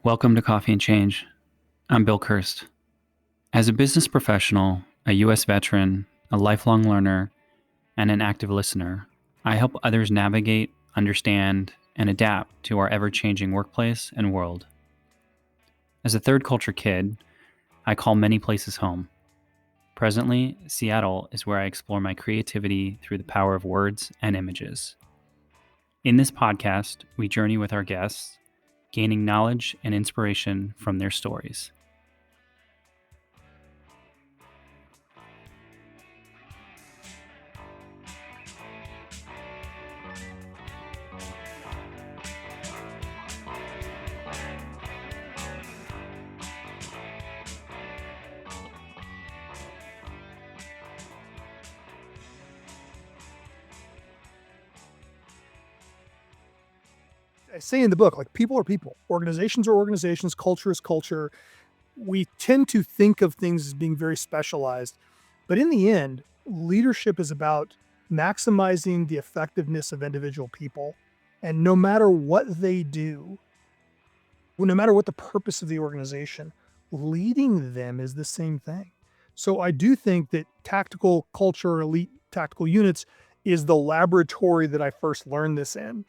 Welcome to Coffee and Change. I'm Bill Kirst. As a business professional, a U.S. veteran, a lifelong learner, and an active listener, I help others navigate, understand, and adapt to our ever changing workplace and world. As a third culture kid, I call many places home. Presently, Seattle is where I explore my creativity through the power of words and images. In this podcast, we journey with our guests, gaining knowledge and inspiration from their stories. I say in the book, like, people are people, organizations are organizations, culture is culture. We tend to think of things as being very specialized, but in the end, leadership is about maximizing the effectiveness of individual people. And no matter what they do, no matter what the purpose of the organization, leading them is the same thing. So I do think that tactical culture, elite tactical units, is the laboratory that I first learned this in.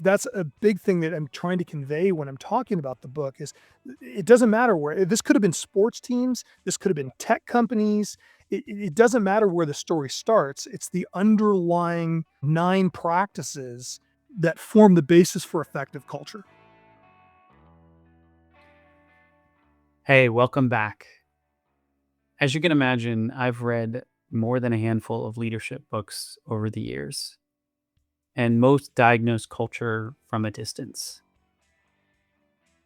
That's a big thing that I'm trying to convey when I'm talking about the book is it doesn't matter where this could have been sports teams, this could have been tech companies. It doesn't matter where the story starts. It's the underlying 9 practices that form the basis for effective culture. Hey, welcome back. As you can imagine, I've read more than a handful of leadership books over the years, and most diagnose culture from a distance.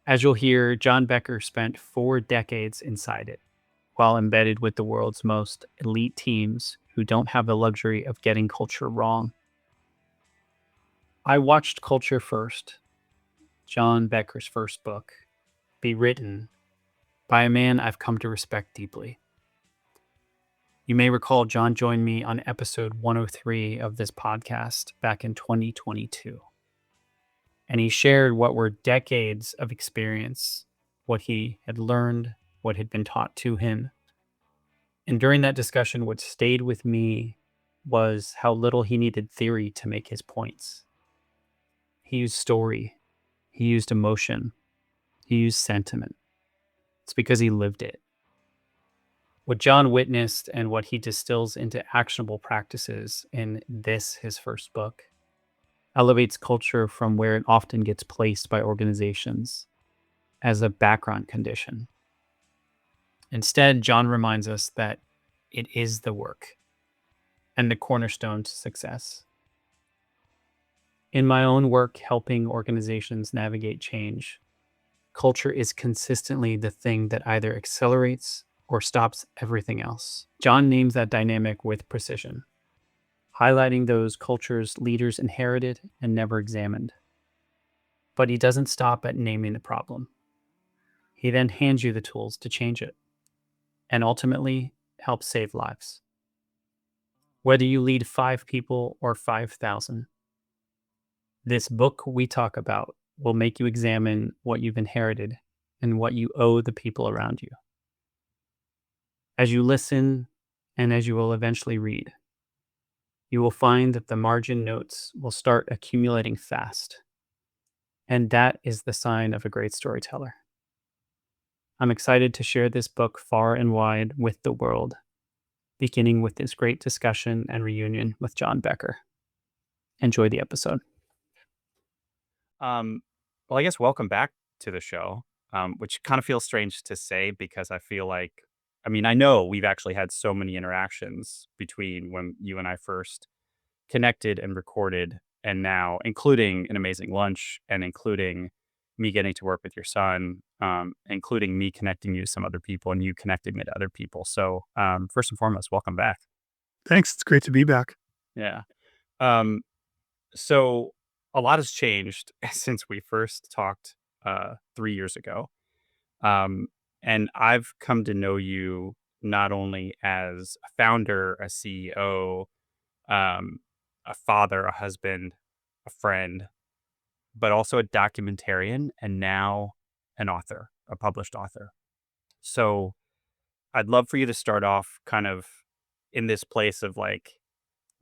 As you'll hear, John Becker spent 4 decades inside it, while embedded with the world's most elite teams who don't have the luxury of getting culture wrong. I watched Culture First, John Becker's first book, be written by a man I've come to respect deeply. You may recall John joined me on episode 103 of this podcast back in 2022. And he shared what were decades of experience, what he had learned, what had been taught to him. And during that discussion, what stayed with me was how little he needed theory to make his points. He used story, he used emotion, he used sentiment. It's because he lived it. What John witnessed and what he distills into actionable practices in this, his first book, elevates culture from where it often gets placed by organizations as a background condition. Instead, John reminds us that it is the work and the cornerstone to success. In my own work helping organizations navigate change, culture is consistently the thing that either accelerates or stops everything else. John names that dynamic with precision, highlighting those cultures leaders inherited and never examined. But he doesn't stop at naming the problem. He then hands you the tools to change it, and ultimately help save lives. Whether you lead 5 people or 5,000, this book we talk about will make you examine what you've inherited and what you owe the people around you. As you listen, and as you will eventually read, you will find that the margin notes will start accumulating fast. And that is the sign of a great storyteller. I'm excited to share this book far and wide with the world, beginning with this great discussion and reunion with John Becker. Enjoy the episode. Well, I guess welcome back to the show, which kind of feels strange to say because I feel like, I know we've actually had so many interactions between when you and I first connected and recorded and now, including an amazing lunch and including me getting to work with your son, including me connecting you to some other people and you connecting me to other people. So first and foremost, welcome back. Thanks. It's great to be back. Yeah. So a lot has changed since we first talked 3 years ago. And I've come to know you not only as a founder, a CEO, a father, a husband, a friend, but also a documentarian, and now an author, a published author. So I'd love for you to start off kind of in this place of like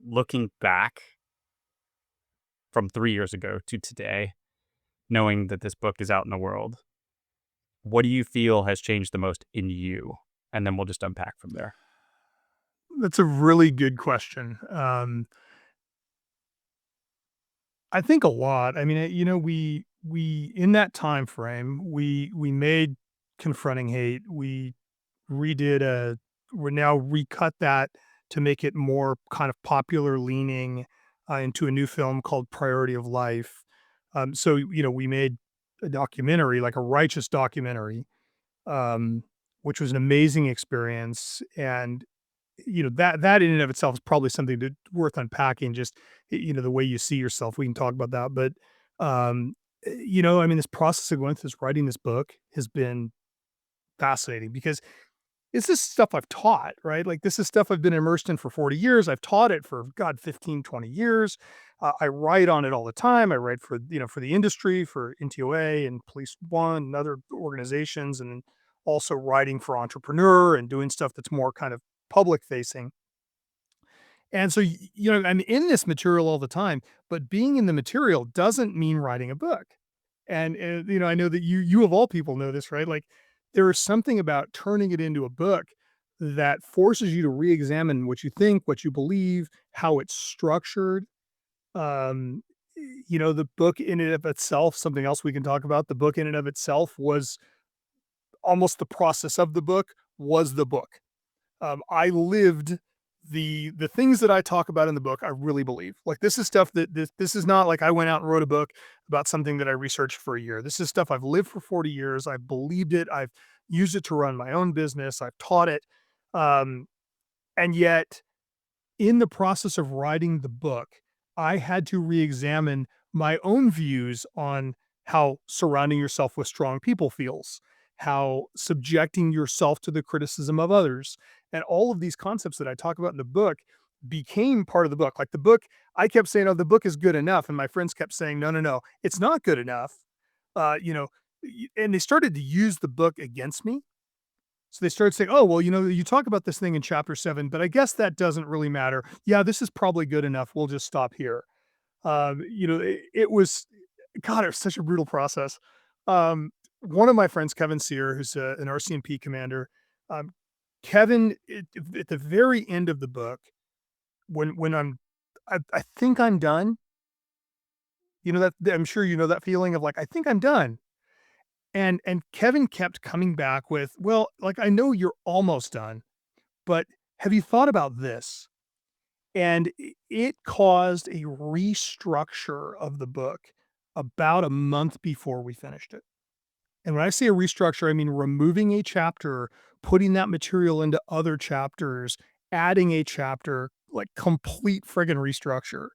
looking back from 3 years ago to today, knowing that this book is out in the world. What do you feel has changed the most in you? And then we'll just unpack from there. That's a really good question. I think a lot. I mean, we in that time frame, we made Confronting Hate. We redid a we're now recut that to make it more kind of popular leaning into a new film called Priority of Life. So we made a documentary, like a righteous documentary, um, which was an amazing experience. And that in and of itself is probably something worth unpacking. Just the way you see yourself. We can talk about that, but I mean, this process of going through this, writing this book has been fascinating because it's this stuff I've taught, right? Like this is stuff I've been immersed in for 40 years. I've taught it for God, 15, 20 years. I write on it all the time. I write for the industry, for NTOA and Police One and other organizations, and also writing for Entrepreneur and doing stuff that's more kind of public facing. And so, I'm in this material all the time, but being in the material doesn't mean writing a book. And, I know that you of all people know this, right? Like there is something about turning it into a book that forces you to re-examine what you think, what you believe, how it's structured. Um, the book in and of itself, something else we can talk about, the book in and of itself was almost the process of the book was the book. I lived the things that I talk about in the book. I really believe. Like this is stuff that this is not like I went out and wrote a book about something that I researched for a year. This is stuff I've lived for 40 years. I've believed it. I've used it to run my own business. I've taught it, um, and yet in the process of writing the book, I had to re-examine my own views on how surrounding yourself with strong people feels, how subjecting yourself to the criticism of others, and all of these concepts that I talk about in the book became part of the book. Like the book, I kept saying, "Oh, the book is good enough," and my friends kept saying, "No, no, no, it's not good enough." Uh, you know, and they started to use the book against me. So they started saying, "Oh, well, you talk about this thing in chapter 7, but I guess that doesn't really matter. Yeah, this is probably good enough. We'll just stop here." It was God, it was such a brutal process. One of my friends, Kevin Sear, who's an RCMP commander, um, Kevin, at the very end of the book, when I think I'm done. I'm sure you know that feeling of like I think I'm done. And Kevin kept coming back with, "Well, like, I know you're almost done, but have you thought about this?" And it caused a restructure of the book about a month before we finished it. And when I say a restructure, I mean removing a chapter, putting that material into other chapters, adding a chapter, like complete friggin' restructure.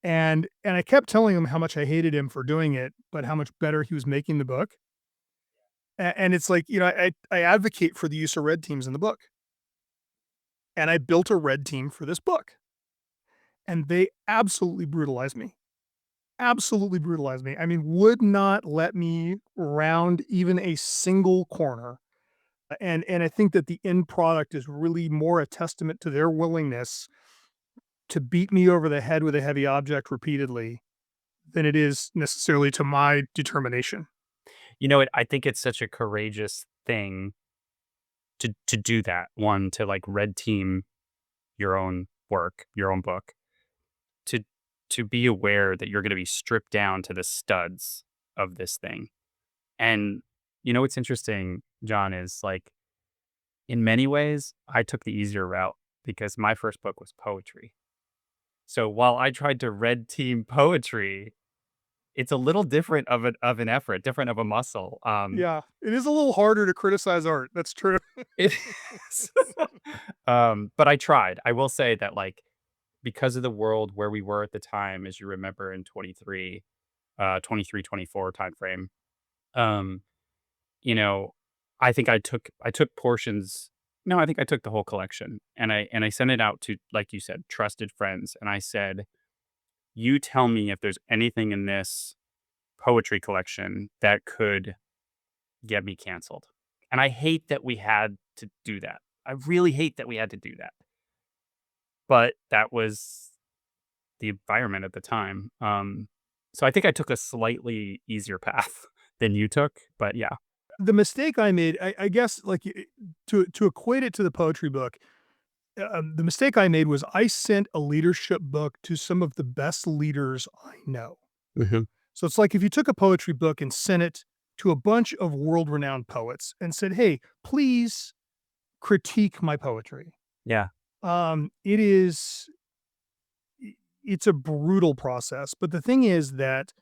And I kept telling him how much I hated him for doing it, but how much better he was making the book. And it's like, I advocate for the use of red teams in the book. And I built a red team for this book. And they absolutely brutalized me. Absolutely brutalized me. I mean, would not let me round even a single corner. And I think that the end product is really more a testament to their willingness to beat me over the head with a heavy object repeatedly than it is necessarily to my determination. I think it's such a courageous thing to do that. One, to like red team your own work, your own book, to to be aware that you're going to be stripped down to the studs of this thing. And what's interesting, John, is like in many ways I took the easier route because my first book was poetry. So while I tried to red team poetry, it's a little different of an effort, different of a muscle. Yeah, it is a little harder to criticize art. That's true. It is. But I tried. I will say that, like, because of the world where we were at the time, as you remember in 23, 24 timeframe, um, you know, I think I took portions. No, I think I took the whole collection and I sent it out to, like you said, trusted friends. And I said, you tell me if there's anything in this poetry collection that could get me canceled. And I hate that we had to do that. I really hate that we had to do that. But that was the environment at the time. So I think I took a slightly easier path than you took, but yeah. The mistake I made, I guess, like, to equate it to the poetry book, the mistake I made was I sent a leadership book to some of the best leaders I know. Mhm. So it's like if you took a poetry book and sent it to a bunch of world-renowned poets and said, "Hey, please critique my poetry." Yeah. It is it's a brutal process, but the thing is that,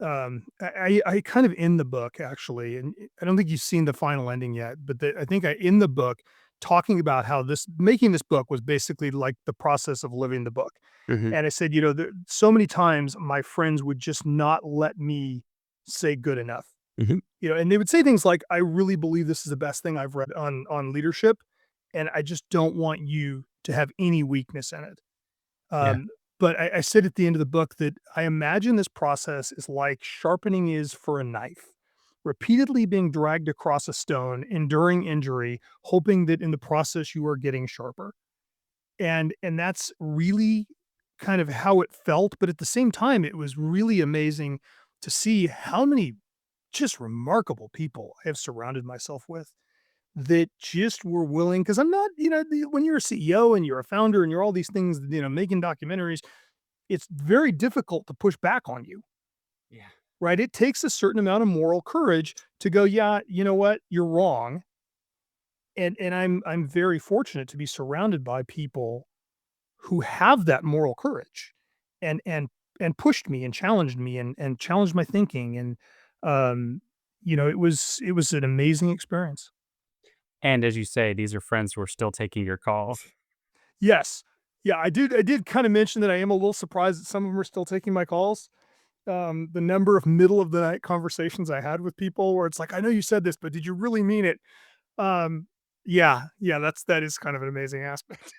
I kind of end the book actually, and I don't think you've seen the final ending yet, but I think I end the book talking about how this making this book was basically like the process of living the book. Mhm. And I said, so many times my friends would just not let me say good enough. Mhm. And they would say things like, "I really believe this is the best thing I've read on leadership, and I just don't want you to have any weakness in it." Yeah. But I said at the end of the book that I imagine this process is like sharpening is for a knife, repeatedly being dragged across a stone, enduring injury, hoping that in the process you are getting sharper. And that's really kind of how it felt, but at the same time, it was really amazing to see how many just remarkable people I have surrounded myself with that just were willing, because I'm not, when you're a CEO and you're a founder and you're all these things, making documentaries, it's very difficult to push back on you, Yeah. right? It takes a certain amount of moral courage to go, yeah, you know what, you're wrong. And I'm very fortunate to be surrounded by people who have that moral courage and and pushed me and challenged me and challenged my thinking. And it was an amazing experience. And as you say, these are friends who are still taking your calls. Yes. Yeah, I did kinda mention that I am a little surprised that some of them are still taking my calls. The number of middle of the night conversations I had with people where it's like, "I know you said this, but did you really mean it?" Um, yeah, that is kind of an amazing aspect.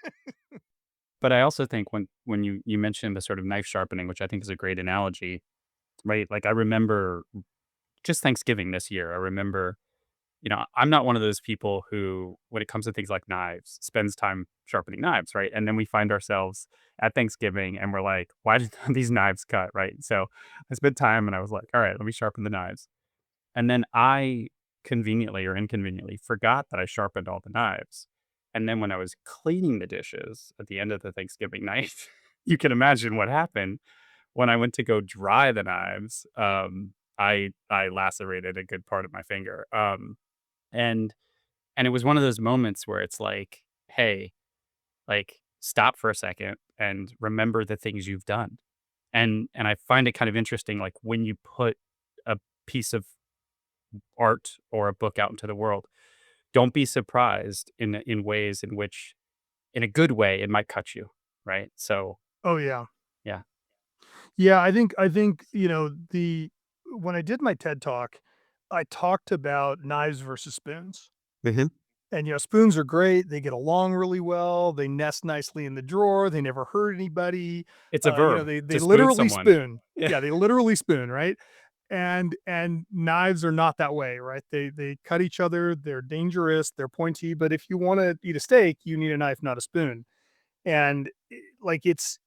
But I also think when you mentioned the sort of knife sharpening, which I think is a great analogy, right? Like I remember just Thanksgiving this year. I remember, I'm not one of those people who, when it comes to things like knives, spends time sharpening knives, right? And then we find ourselves at Thanksgiving and we're like, why did these knives cut, right? So I spent time and I was like, all right, let me sharpen the knives. And then I conveniently or inconveniently forgot that I sharpened all the knives. And then when I was cleaning the dishes at the end of the Thanksgiving night, you can imagine what happened when I went to go dry the knives. I lacerated a good part of my finger. And and it was one of those moments where it's like, hey, like stop for a second and remember the things you've done. And I find it kind of interesting, like when you put a piece of art or a book out into the world, don't be surprised in ways in which, in a good way, it might cut you, right? So Oh, yeah. yeah. Yeah, I think, the when I did my TED Talk, I talked about knives versus spoons. Mhm. And, spoons are great, they get along really well, they nest nicely in the drawer, they never hurt anybody, It's a verb they to spoon literally someone. spoon. Yeah. Yeah, they literally spoon, right? And knives are not that way, right? They cut each other, they're dangerous, they're pointy, but if you wanna eat a steak, you need a knife, not a spoon. And, it's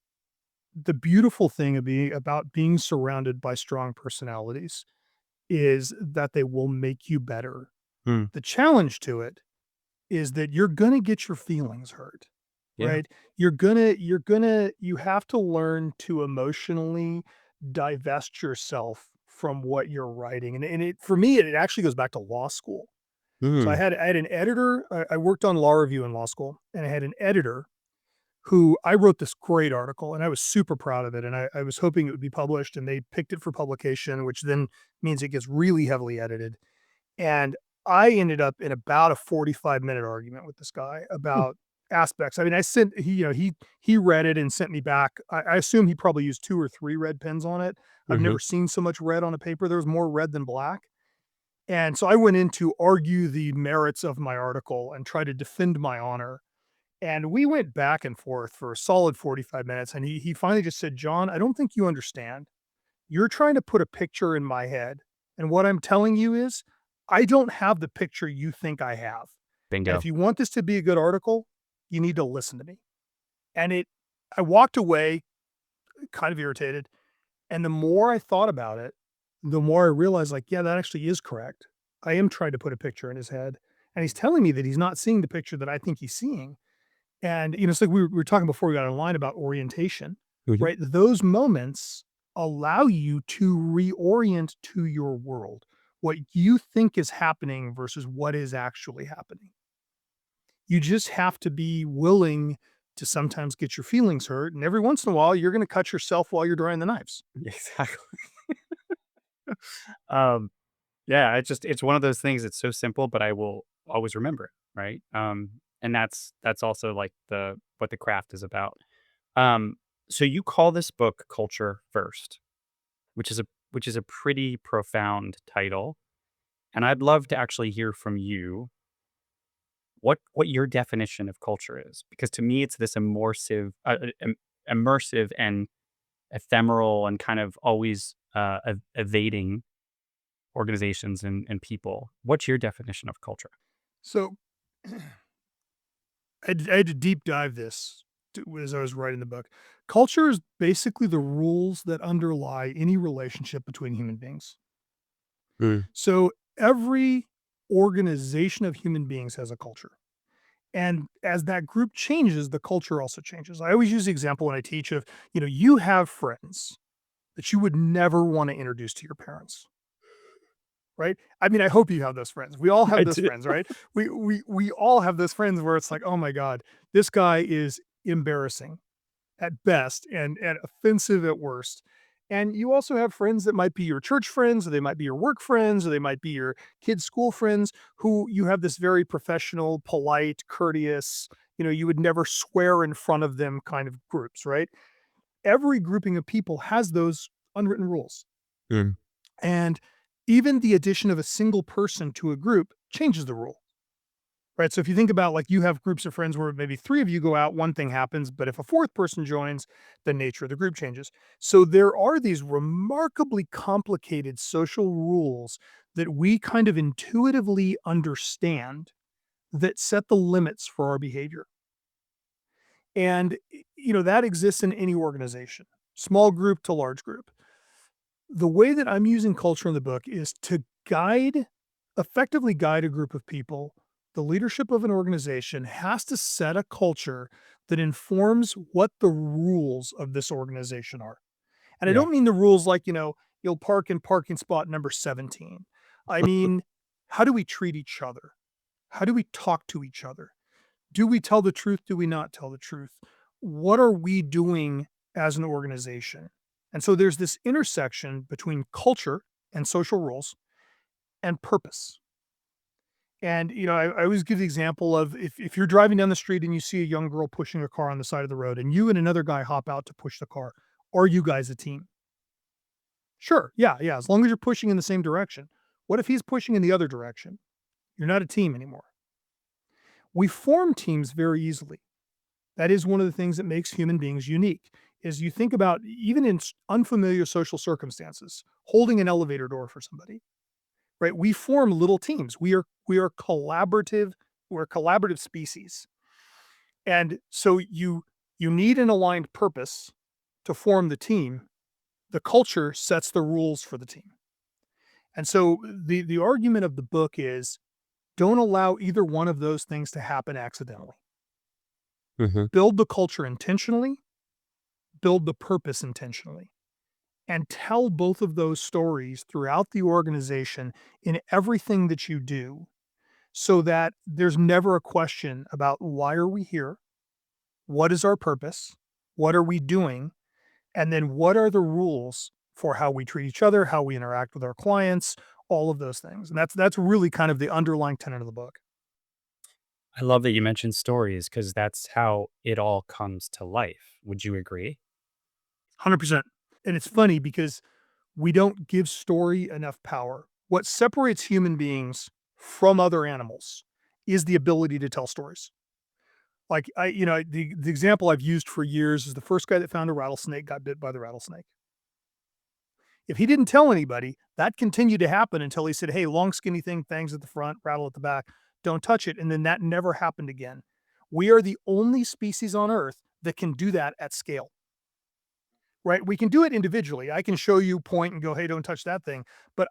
the beautiful thing about being surrounded by strong personalities is that they will make you better. Hmm. The challenge to it is that you're gonna get your feelings hurt, Yeah. right? You have to learn to emotionally divest yourself from what you're writing. And it for me, it actually goes back to law school. So I Mm. had I had an editor, I worked on law review in law school, and I had an editor who I wrote this great article, and I was super proud of it, and I was hoping it would be published, and they picked it for publication, which then means it gets really heavily edited. And I ended up in about a 45-minute argument with this guy Hmm. about aspects. I mean, I sent he read it and sent me back. I assume he probably used 2 or 3 red pens on it. I've Mhm. never seen so much red on a paper. There was more red than black. And so I went in to argue the merits of my article and try to defend my honor. And we went back and forth for a solid 45 minutes, and he finally just said, "John, I don't think you understand. You're trying to put a picture in my head, and what I'm telling you is I don't have the picture you think I have. And if Bingo. you want this to be a good article, you need to listen to me. And I walked away kind of irritated. And the more I thought about it, the more I realized, like, yeah, that actually is correct. I am trying to put a picture in his head. And he's telling me that he's not seeing the picture that I think he's seeing. And, it's like we were talking before we got online about orientation, Mhm. right? Those moments allow you to reorient to your world, what you think is happening versus what is actually happening. You just have to be willing to sometimes get your feelings hurt. And every once in a while, you're going to cut yourself while you're drying the knives. Exactly. Um, yeah, it's one of those things. It's so simple, but I will always remember it, right? And that's also like the what the craft is about. Um, so you call this book Culture First, which is a pretty profound title, and I'd love to actually hear from you what your definition of culture is, because to me it's this immersive and ephemeral and kind of always evading organizations and people. What's your definition of culture? So I had to deep dive this as I was writing the book. Culture is basically the rules that underlie any relationship between human beings. Mm. So every organization of human beings has a culture. And as that group changes, the culture also changes. I always use the example when I teach of, you have friends that you would never want to introduce to your parents, right? I mean, I hope you have those friends. We all have I those do. friends, right? We all have those friends where it's like, oh my God, this guy is embarrassing at best and offensive at worst. And you also have friends that might be your church friends, or they might be your work friends, or they might be your kids' school friends who you have this very professional, polite, courteous, you would never swear in front of them kind of groups, right? Every grouping of people has those unwritten rules. Mm. And even the addition of a single person to a group changes the rule. Right, so if you think about, like, you have groups of friends where maybe 3 of you go out, one thing happens, but if a 4th person joins, the nature of the group changes. So there are these remarkably complicated social rules that we kind of intuitively understand that set the limits for our behavior. And, that exists in any organization, small group to large group. The way that I'm using culture in the book is to effectively guide a group of people. The leadership of an organization has to set a culture that informs what the rules of this organization are. And I Yeah. don't mean the rules like, you'll park in parking spot number 17. I mean, how do we treat each other? How do we talk to each other? Do we tell the truth? Do we not tell the truth? What are we doing as an organization? And so there's this intersection between culture and social rules and purpose. And, I always give the example of if you're driving down the street and you see a young girl pushing a car on the side of the road and you and another guy hop out to push the car, are you guys a team? Sure. Yeah. Yeah. As long as you're pushing in the same direction. What if he's pushing in the other direction? You're not a team anymore. We form teams very easily. That is one of the things that makes human beings unique. Is you think about even in unfamiliar social circumstances, holding an elevator door for somebody, right? We form little teams. We are collaborative. We're a collaborative species, and so you need an aligned purpose to form the team. The culture sets the rules for the team, and so the argument of the book is don't allow either one of those things to happen accidentally. Mhm. Build the culture intentionally. Build the purpose intentionally. And tell both of those stories throughout the organization in everything that you do so that there's never a question about why are we here? What is our purpose? What are we doing? And then what are the rules for how we treat each other, how we interact with our clients, all of those things. And that's really kind of the underlying tenet of the book. I love that you mentioned stories because that's how it all comes to life. Would you agree? 100%. And it's funny because we don't give story enough power. What separates human beings from other animals is the ability to tell stories. Like the example I've used for years is the first guy that found a rattlesnake got bit by the rattlesnake. If he didn't tell anybody, that continued to happen until he said, hey, long skinny thing, fangs at the front, rattle at the back, don't touch it. And then that never happened again. We are the only species on Earth that can do that at scale, right? We can do it individually. I can show you, point, and go, hey, don't touch that thing. But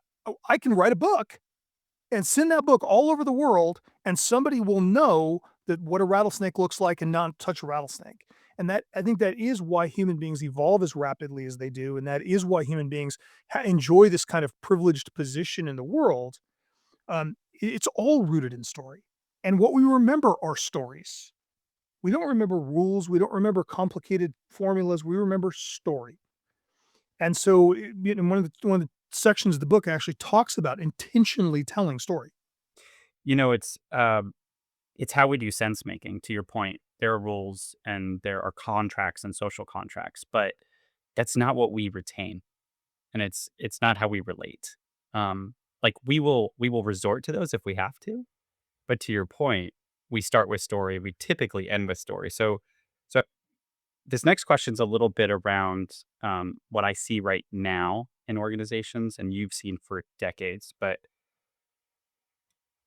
I can write a book and send that book all over the world, and somebody will know that what a rattlesnake looks like and not touch a rattlesnake. And that, I think, that is why human beings evolve as rapidly as they do, and that is why human beings enjoy this kind of privileged position in the world. It's all rooted in story, and what we remember are stories. We don't remember rules. We don't remember complicated formulas. We remember story. And so, one of the sections of the book actually talks about intentionally telling story. You know, it's how we do sense making. To your point, there are rules and there are contracts and social contracts, but that's not what we retain, and it's not how we relate. Like we will resort to those if we have to, but to your point, we start with story. We typically end with story. So this next question's a little bit around what I see right now in organizations, and you've seen for decades. But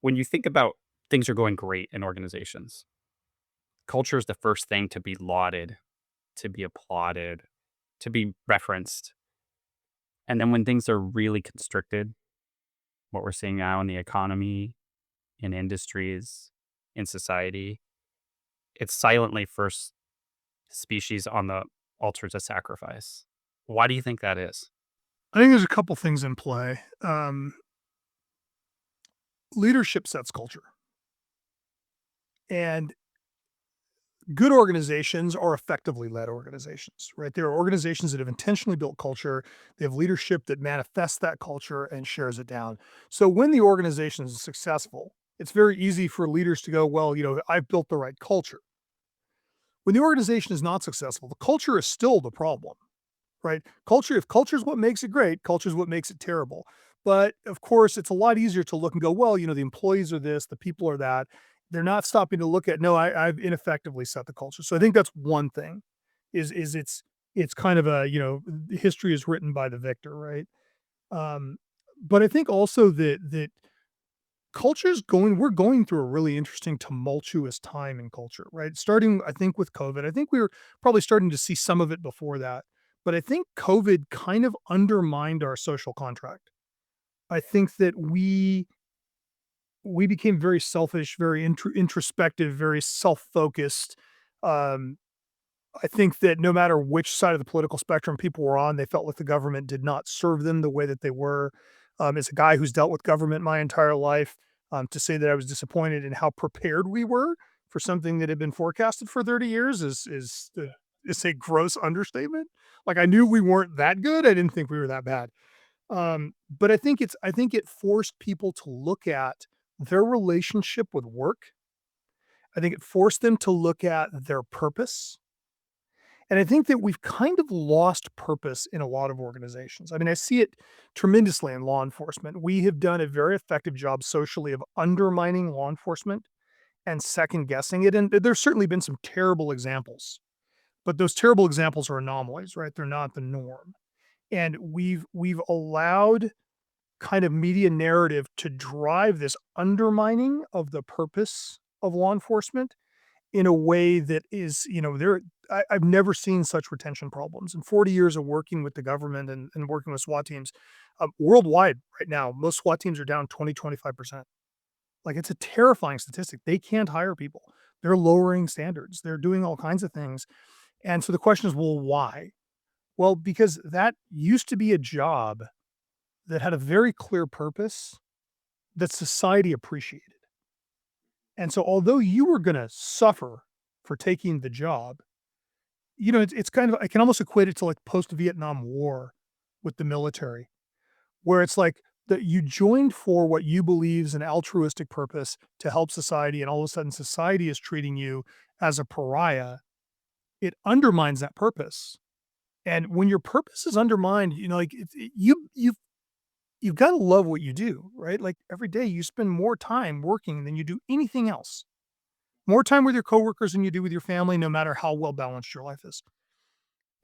when you think about things are going great in organizations, culture is the first thing to be lauded, to be applauded, to be referenced. And then when things are really constricted, what we're seeing now in the economy, in industries, in society, it's silently first species on the altars of sacrifice. Why do you think that is? I think there's a couple things in play. Leadership sets culture, and good organizations are effectively led organizations, right? There are organizations that have intentionally built culture. They have leadership that manifests that culture and shares it down. So when the organization is successful, it's very easy for leaders to go, well, I've built the right culture. When the organization is not successful, the culture is still the problem, right? If culture is what makes it great, culture is what makes it terrible. But of course, it's a lot easier to look and go, well, the employees are this, the people are that. They're not stopping to look at, no, I've ineffectively set the culture. So I think that's one thing. Is it's kind of a history is written by the victor, right? Um, but I think also that we're going through a really interesting tumultuous time in culture, right? Starting, I think, with COVID. I think we were probably starting to see some of it before that, but I think COVID kind of undermined our social contract. I think that we became very selfish, very introspective, very self-focused. Um, I think that no matter which side of the political spectrum people were on, they felt like the government did not serve them the way that they were. As a guy who's dealt with government my entire life, to say that I was disappointed in how prepared we were for something that had been forecasted for 30 years is a gross understatement. Like, I knew we weren't that good. I didn't think we were that bad. But I think it forced people to look at their relationship with work. I think it forced them to look at their purpose. And I think that we've kind of lost purpose in a lot of organizations. I mean, I see it tremendously in law enforcement. We have done a very effective job socially of undermining law enforcement and second guessing it. And there's certainly been some terrible examples, but those terrible examples are anomalies, right? They're not the norm. And we've allowed kind of media narrative to drive this undermining of the purpose of law enforcement in a way that is, I've never seen such retention problems. In 40 years of working with the government and working with SWAT teams, worldwide right now, most SWAT teams are down 20-25%. Like, it's a terrifying statistic. They can't hire people. They're lowering standards. They're doing all kinds of things. And so the question is, well, why? Well, because that used to be a job that had a very clear purpose that society appreciated. And so although you were gonna suffer for taking the job, it's kind of, I can almost equate it to like post-Vietnam War with the military, where it's like that you joined for what you believe is an altruistic purpose to help society, and all of a sudden society is treating you as a pariah. It undermines that purpose. And when your purpose is undermined, like you've got to love what you do, right? Like, every day you spend more time working than you do anything else. More time with your coworkers than you do with your family, no matter how well balanced your life is.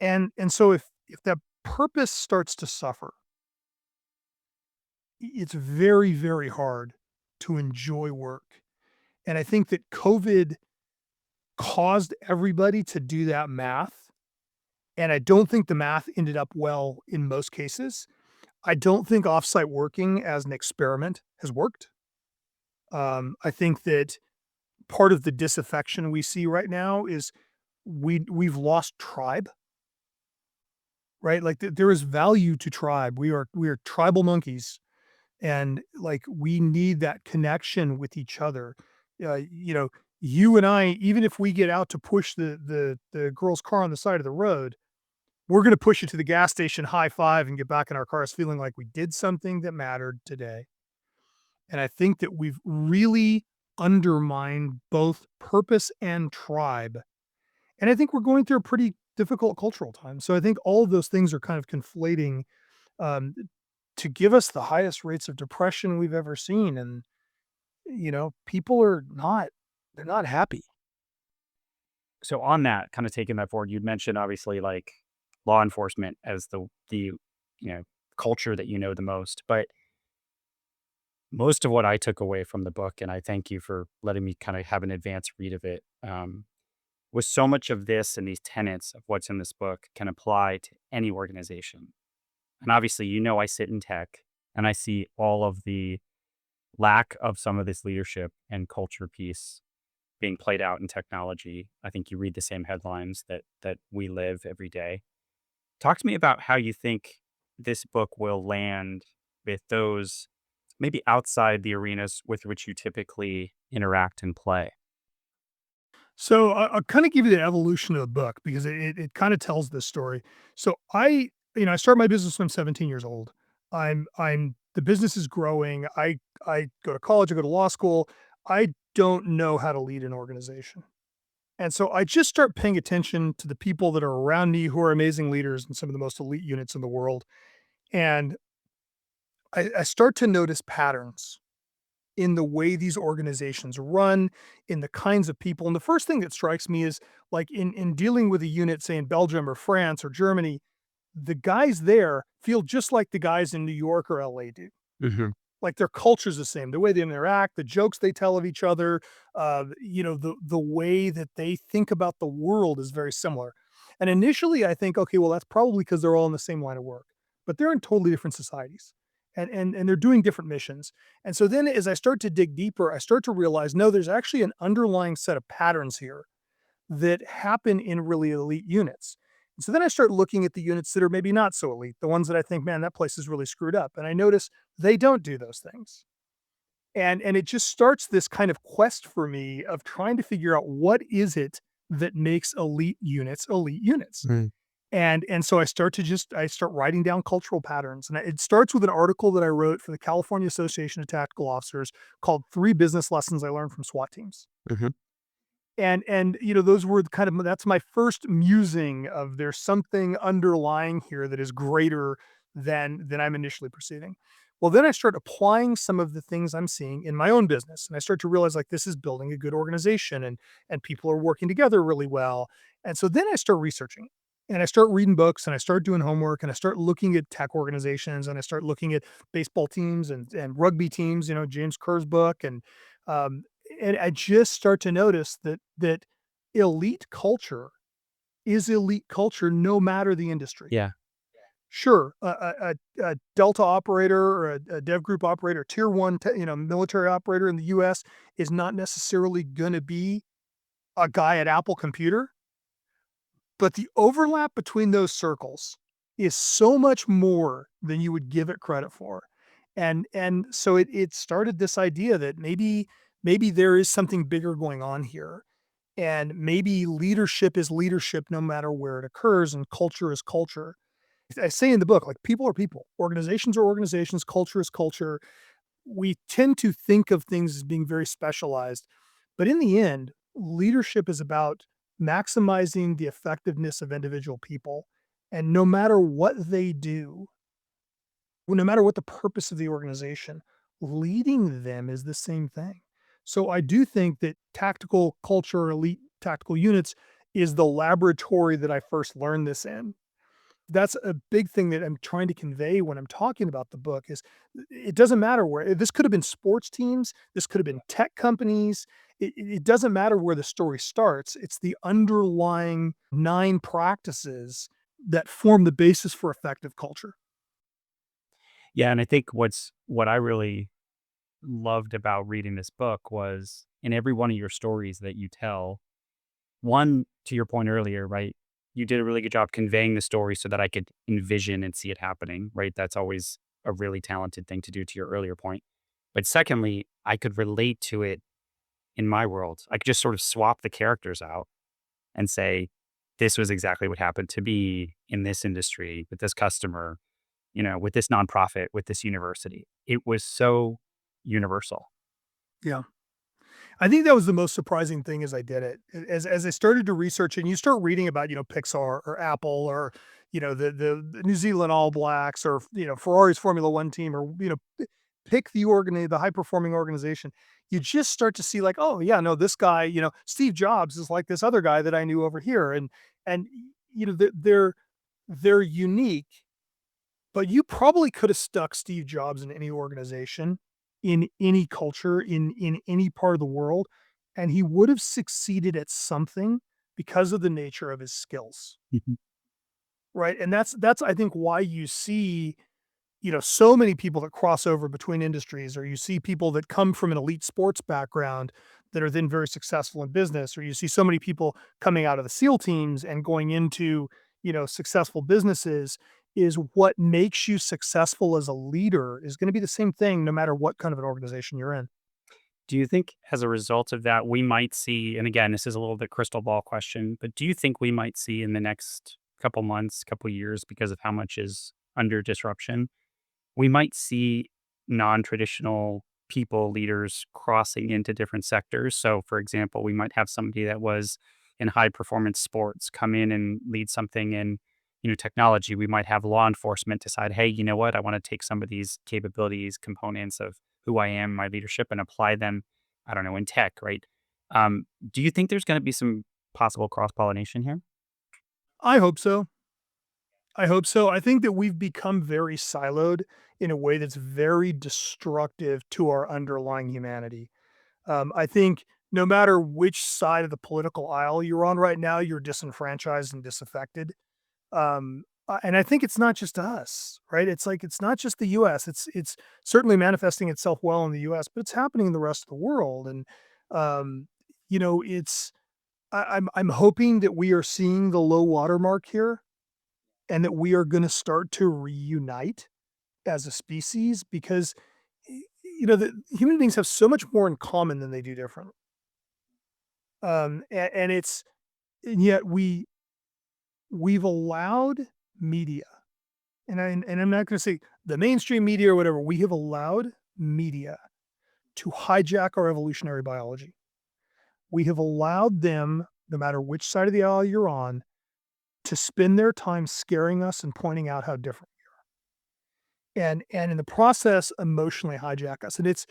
And so if that purpose starts to suffer, it's very, very hard to enjoy work. And I think that COVID caused everybody to do that math. And I don't think the math ended up well in most cases. I don't think offsite working as an experiment has worked. I think that part of the disaffection we see right now is we've lost tribe, right? Like there is value to tribe. We are tribal monkeys, and like we need that connection with each other. You know, you and I, even if we get out to push the girl's car on the side of the road, we're going to push it to the gas station, high five, and get back in our cars feeling like we did something that mattered today. And I think that we've really undermined both purpose and tribe. And I think we're going through a pretty difficult cultural time. So I think all of those things are kind of conflating um, to give us the highest rates of depression we've ever seen. And, people they're not happy. So on that, kind of taking that forward, you'd mentioned obviously like law enforcement as the culture that you know the most, but most of what I took away from the book, and I thank you for letting me kind of have an advanced read of it, was so much of this and these tenets of what's in this book can apply to any organization. And obviously, I sit in tech and I see all of the lack of some of this leadership and culture piece being played out in technology. I think you read the same headlines that we live every day. Talk to me about how you think this book will land with those maybe outside the arenas with which you typically interact and play. So I'll kind of give you the evolution of the book because it kind of tells this story. So I started my business when I'm 17 years old. I'm the business is growing. I go to college, I go to law school. I don't know how to lead an organization. And so I just start paying attention to the people that are around me who are amazing leaders in some of the most elite units in the world. And I start to notice patterns in the way these organizations run, in the kinds of people. And the first thing that strikes me is like in dealing with a unit, say in Belgium or France or Germany, the guys there feel just like the guys in New York or LA do. Hmm. Like their culture's the same, the way they interact, the jokes they tell of each other, the way that they think about the world is very similar. And initially, I think, okay, well, that's probably because they're all in the same line of work, but they're in totally different societies, and they're doing different missions. And so then, as I start to dig deeper, I start to realize, no, there's actually an underlying set of patterns here that happen in really elite units. And so then I start looking at the units that are maybe not so elite, the ones that I think, man, that place is really screwed up. And I notice they don't do those things. And it just starts this kind of quest for me of trying to figure out what is it that makes elite units elite units. Mm. And so I start writing down cultural patterns. And it starts with an article that I wrote for the California Association of Tactical Officers called Three Business Lessons I Learned from SWAT Teams. Hmm. And those were kind of that's my first musing of there's something underlying here that is greater than I'm initially perceiving. Well, then I start applying some of the things I'm seeing in my own business, and I start to realize like this is building a good organization, and people are working together really well. And so then I start researching, and I start reading books, and I start doing homework, and I start looking at tech organizations, and I start looking at baseball teams and rugby teams. James Kerr's book, um, and I just start to notice that elite culture is elite culture no matter the industry. Yeah. Sure, a Delta operator or a dev group operator, tier one, military operator in the U.S. is not necessarily going to be a guy at Apple Computer, but the overlap between those circles is so much more than you would give it credit for. And so it started this idea that maybe there is something bigger going on here. And maybe leadership is leadership no matter where it occurs, and culture is culture. I say in the book, like people are people, organizations are organizations, culture is culture. We tend to think of things as being very specialized, but in the end, leadership is about maximizing the effectiveness of individual people. And no matter what they do, no matter what the purpose of the organization, leading them is the same thing. So I do think that tactical culture, elite tactical units is the laboratory that I first learned this in. that's a big thing that I'm trying to convey when I'm talking about the book is it doesn't matter where this could have been sports teams, this could have been tech companies. It doesn't matter where the story starts. It's the underlying 9 practices that form the basis for effective culture. Yeah, and I think what I really loved about reading this book was in every one of your stories that you tell, one, to your point earlier, right? You did a really good job conveying the story so that I could envision and see it happening, right? That's always a really talented thing to do to your earlier point. But secondly, I could relate to it in my world. I could just sort of swap the characters out and say, this was exactly what happened to me in this industry with this customer, with this nonprofit, with this university. It was so universal. Yeah. I think that was the most surprising thing as I did it. As I started to research and you start reading about, Pixar or Apple or, the New Zealand All Blacks or, Ferrari's Formula One team or, pick the high performing organization. You just start to see like, oh yeah, no, this guy, Steve Jobs is like this other guy that I knew over here. And they're unique, but you probably could have stuck Steve Jobs in any organization, in any culture, in any part of the world, and he would have succeeded at something because of the nature of his skills, Mhm. right? And that's I think why you see, so many people that cross over between industries, or you see people that come from an elite sports background that are then very successful in business, or you see so many people coming out of the SEAL teams and going into, successful businesses is what makes you successful as a leader is going to be the same thing no matter what kind of an organization you're in. Do you think as a result of that, we might see, and again, this is a little bit crystal ball question, but do you think we might see in the next couple months, couple years, because of how much is under disruption, we might see non-traditional people, leaders crossing into different sectors? So, for example, we might have somebody that was in high performance sports come in and lead something in, technology. We might have law enforcement decide, hey, you know what? I want to take some of these capabilities, components of who I am, my leadership, and apply them, I don't know, in tech, right? Do you think there's going to be some possible cross pollination here? I hope so. I hope so. I think that we've become very siloed in a way that's very destructive to our underlying humanity. I think no matter which side of the political aisle you're on right now, you're disenfranchised and disaffected. And I think it's not just us, right? It's like it's not just the U.S. It's certainly manifesting itself well in the U.S., but it's happening in the rest of the world. And um, it's I'm hoping that we are seeing the low watermark here, and that we are going to start to reunite as a species because the human beings have so much more in common than they do different. And it's and yet we've allowed media, and I'm not going to say the mainstream media or whatever. We have allowed media to hijack our evolutionary biology. We have allowed them, no matter which side of the aisle you're on, to spend their time scaring us and pointing out how different, and in the process emotionally hijack us. And it's,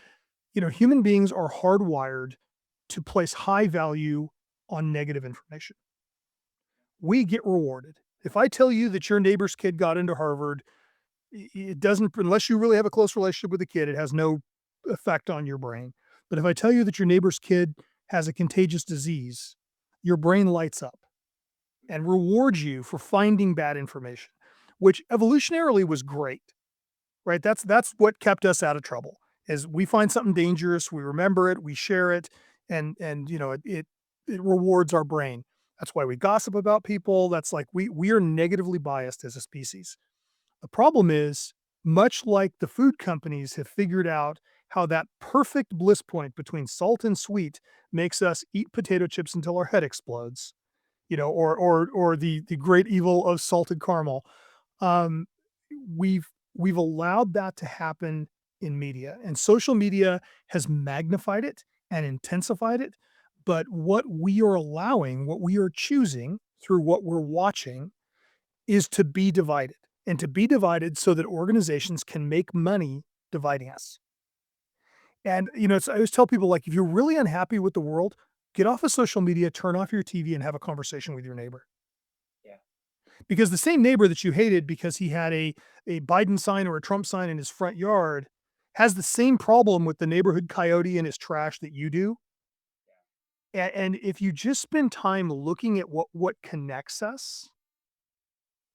human beings are hardwired to place high value on negative information. We get rewarded. If I tell you that your neighbor's kid got into Harvard, it doesn't, unless you really have a close relationship with the kid, it has no effect on your brain. But if I tell you that your neighbor's kid has a contagious disease, your brain lights up and rewards you for finding bad information, which evolutionarily was great, right? That's what kept us out of trouble. Is we find something dangerous, we remember it, we share it, and it rewards our brain. That's why we gossip about people. That's like we are negatively biased as a species. The problem is, much like the food companies have figured out how that perfect bliss point between salt and sweet makes us eat potato chips until our head explodes, or the great evil of salted caramel. Um, we've allowed that to happen in media, and social media has magnified it and intensified it. But what we are allowing, what we are choosing through what we're watching, is to be divided, and to be divided so that organizations can make money dividing us. And I always tell people, like, if you're really unhappy with the world, get off of social media, turn off your TV, and have a conversation with your neighbor. Yeah. Because the same neighbor that you hated because he had a Biden sign or a Trump sign in his front yard has the same problem with the neighborhood coyote and his trash that you do. And if you just spend time looking at what connects us,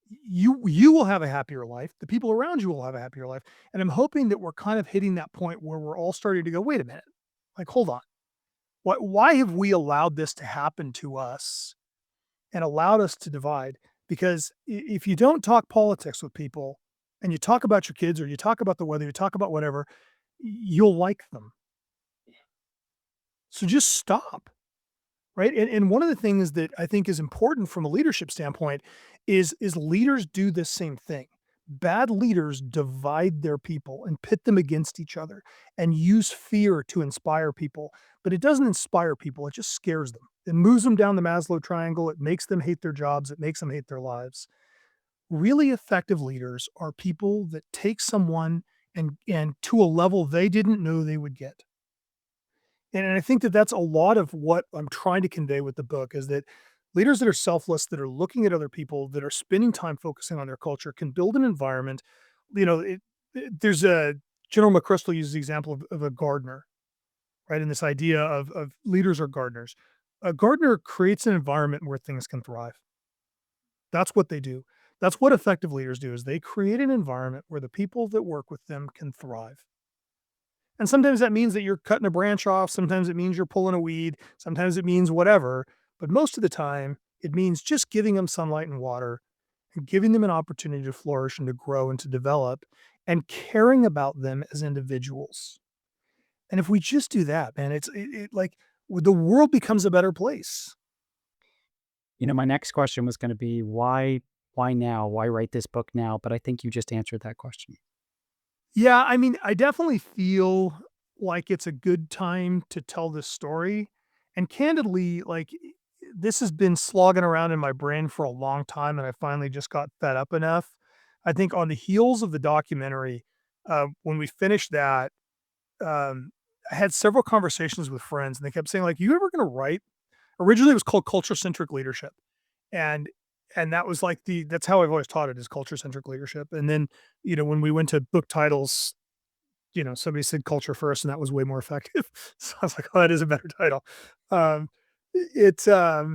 you will have a happier life. The people around you will have a happier life. And I'm hoping that we're kind of hitting that point where we're all starting to go, wait a minute, like, hold on. Why have we allowed this to happen to us and allowed us to divide? Because if you don't talk politics with people and you talk about your kids or you talk about the weather, you talk about whatever, you'll like them. So just stop. Right? And one of the things that I think is important from a leadership standpoint is leaders do this same thing. Bad leaders divide their people and pit them against each other and use fear to inspire people, but it doesn't inspire people, it just scares them. It moves them down the Maslow triangle, it makes them hate their jobs, it makes them hate their lives. Really effective leaders are people that take someone and to a level they didn't know they would get. And I think that that's a lot of what I'm trying to convey with the book is that leaders that are selfless, that are looking at other people, that are spending time focusing on their culture can build an environment. You know, there's a General McChrystal uses the example of a gardener, right? And this idea of leaders are gardeners. A gardener creates an environment where things can thrive. That's what they do. That's what effective leaders do is they create an environment where the people that work with them can thrive. And sometimes that means that you're cutting a branch off, sometimes it means you're pulling a weed, sometimes it means whatever, but most of the time, it means just giving them sunlight and water and giving them an opportunity to flourish and to grow and to develop and caring about them as individuals. And if we just do that, man, like the world becomes a better place. My next question was going to be why now? Why write this book now? But I think you just answered that question. Yeah, I mean, I definitely feel like it's a good time to tell this story. And candidly, like this has been slogging around in my brain for a long time, and I finally just got fed up enough. I think on the heels of the documentary, when we finished that, um, I had several conversations with friends, and they kept saying, like, "You ever going to write?" Originally, it was called culture centric leadership, and that was like that's how I've always taught it is culture centric leadership. And then when we went to book titles, somebody said culture first, and that was way more effective. So I was like, "Oh, that is a better title." Um, it's, I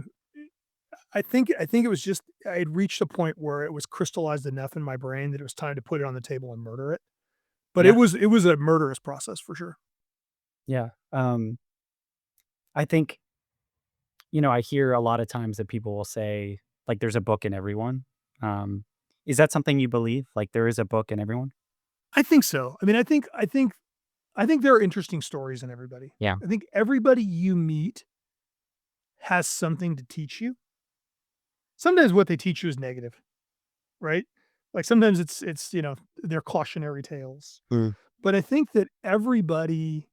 think it was just I had reached a point where it was crystallized enough in my brain that it was time to put it on the table and murder it. But Yeah. it was a murderous process for sure. Yeah. I think, I hear a lot of times that people will say, like, there's a book in everyone. Um, is that something you believe? Like, there is a book in everyone? I think so. I mean, I think there are interesting stories in everybody. Yeah. I think everybody you meet has something to teach you. Sometimes what they teach you is negative, right? Like sometimes it's they're cautionary tales. Mm. But I think that everybody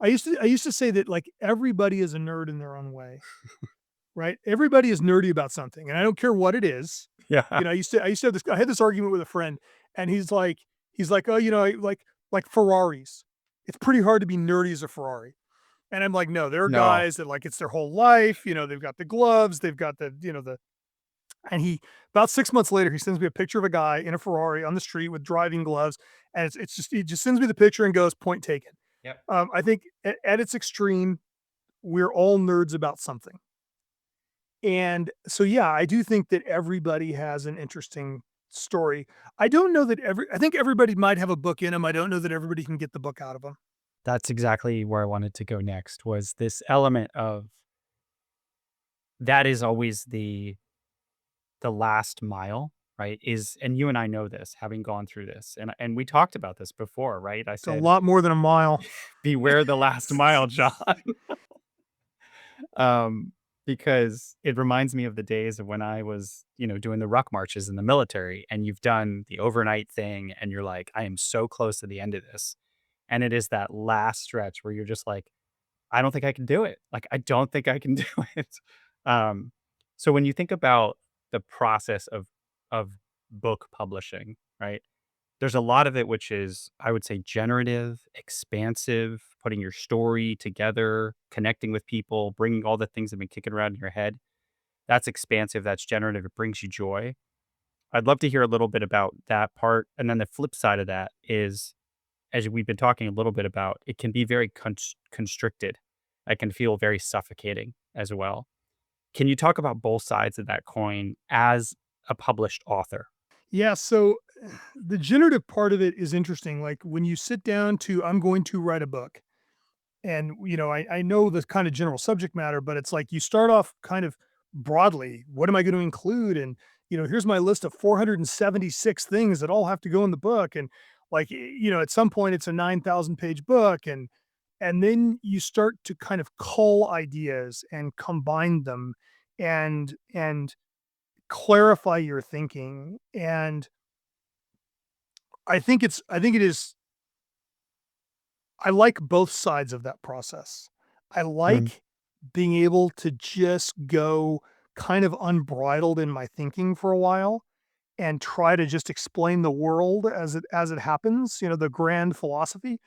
I used to say that like everybody is a nerd in their own way, right? Everybody is nerdy about something, and I don't care what it is. Yeah. I used to have this I had this argument with a friend, and he's like, "Oh, like Ferraris. It's pretty hard to be nerdy as a Ferrari." And I'm like, "No, there are No. guys that like it's their whole life, they've got the gloves, they've got the." And he about 6 months later, he sends me a picture of a guy in a Ferrari on the street with driving gloves, and it's just he just sends me the picture and goes, "Point taken." Yep. I think at its extreme, we're all nerds about something. And so, yeah, I do think that everybody has an interesting story. I don't know that I think everybody might have a book in them. I don't know that everybody can get the book out of them. That's exactly where I wanted to go next, was this element of that is always the last mile, right? And you and I know this, having gone through this. And we talked about this before, right? I It's a said, lot more than a mile. beware the last mile, John. um, because it reminds me of the days of when I was, doing the ruck marches in the military, and you've done the overnight thing, and you're like, I am so close to the end of this. And it is that last stretch where you're just like, I don't think I can do it. Like, I don't think I can do it. Um, so when you think about the process of book publishing, right? There's a lot of it which is, I would say, generative, expansive, putting your story together, connecting with people, bringing all the things that have been kicking around in your head. That's expansive. That's generative. It brings you joy. I'd love to hear a little bit about that part. And then the flip side of that is, as we've been talking a little bit about, it can be very constricted. It can feel very suffocating as well. Can you talk about both sides of that coin as a published author? Yeah, so the generative part of it is interesting. Like when you sit down to, I'm going to write a book, and I know the kind of general subject matter, but it's like you start off kind of broadly. What am I going to include? And here's my list of 476 things that all have to go in the book. And like at some point, it's a 9,000 page book, and then you start to kind of cull ideas and combine them, and clarify your thinking. And I think it is I like both sides of that process. I Mm, like being able to just go kind of unbridled in my thinking for a while and try to just explain the world as it happens, the grand philosophy,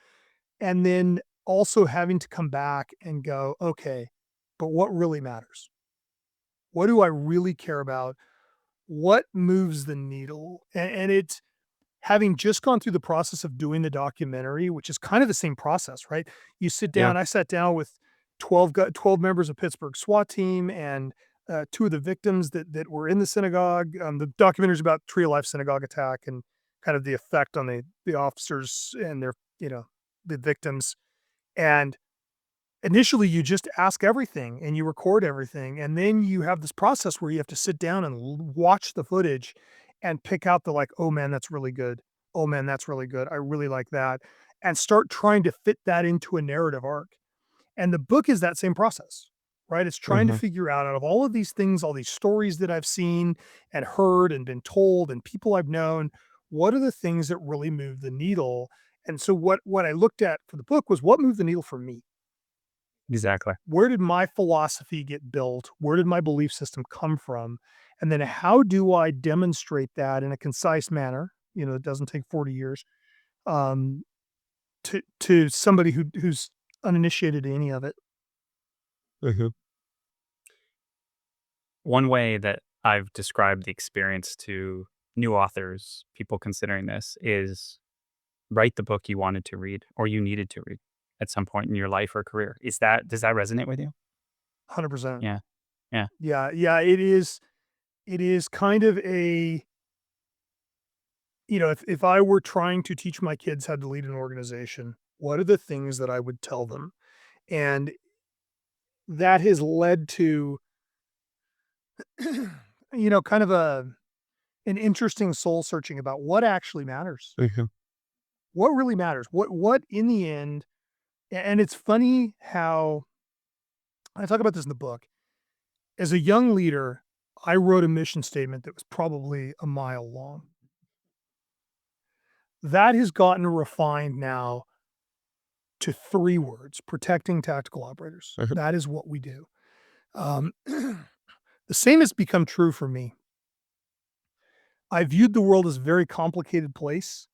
and then also having to come back and go, okay, but what really matters? What do I really care about? What moves the needle? And it having just gone through the process of doing the documentary, which is kind of the same process, right? You sit yeah. down I sat down with 12 members of Pittsburgh SWAT team and, 2 of the victims that were in the synagogue. The documentary is about Tree of Life synagogue attack and kind of the effect on the officers and their the victims. And initially, you just ask everything and you record everything, and then you have this process where you have to sit down and watch the footage and pick out the like, oh man, that's really good. Oh man, that's really good. I really like that, and start trying to fit that into a narrative arc. And the book is that same process, right? It's trying to Hmm. figure out of all of these things, all these stories that I've seen and heard and been told, and people I've known, what are the things that really move the needle? And so what I looked at for the book was what moved the needle for me. Exactly. Where did my philosophy get built? Where did my belief system come from? And then how do I demonstrate that in a concise manner? It doesn't take 40 years, um, to somebody who's uninitiated in any of it. Mhm. One way that I've described the experience to new authors, people considering this, is write the book you wanted to read or you needed to read at some point in your life or career. Does that resonate with you? 100%. Yeah. Yeah. Yeah, yeah, it is kind of a if I were trying to teach my kids how to lead an organization, what are the things that I would tell them? And that has led to, kind of an interesting soul searching about what actually matters. Mhm. What really matters? What in the end, and it's funny how I talk about this in the book. As a young leader, I wrote a mission statement that was probably a mile long. That has gotten refined now to 3 words: protecting tactical operators. Mhm. That is what we do. The same has become true for me. I viewed the world as a very complicated place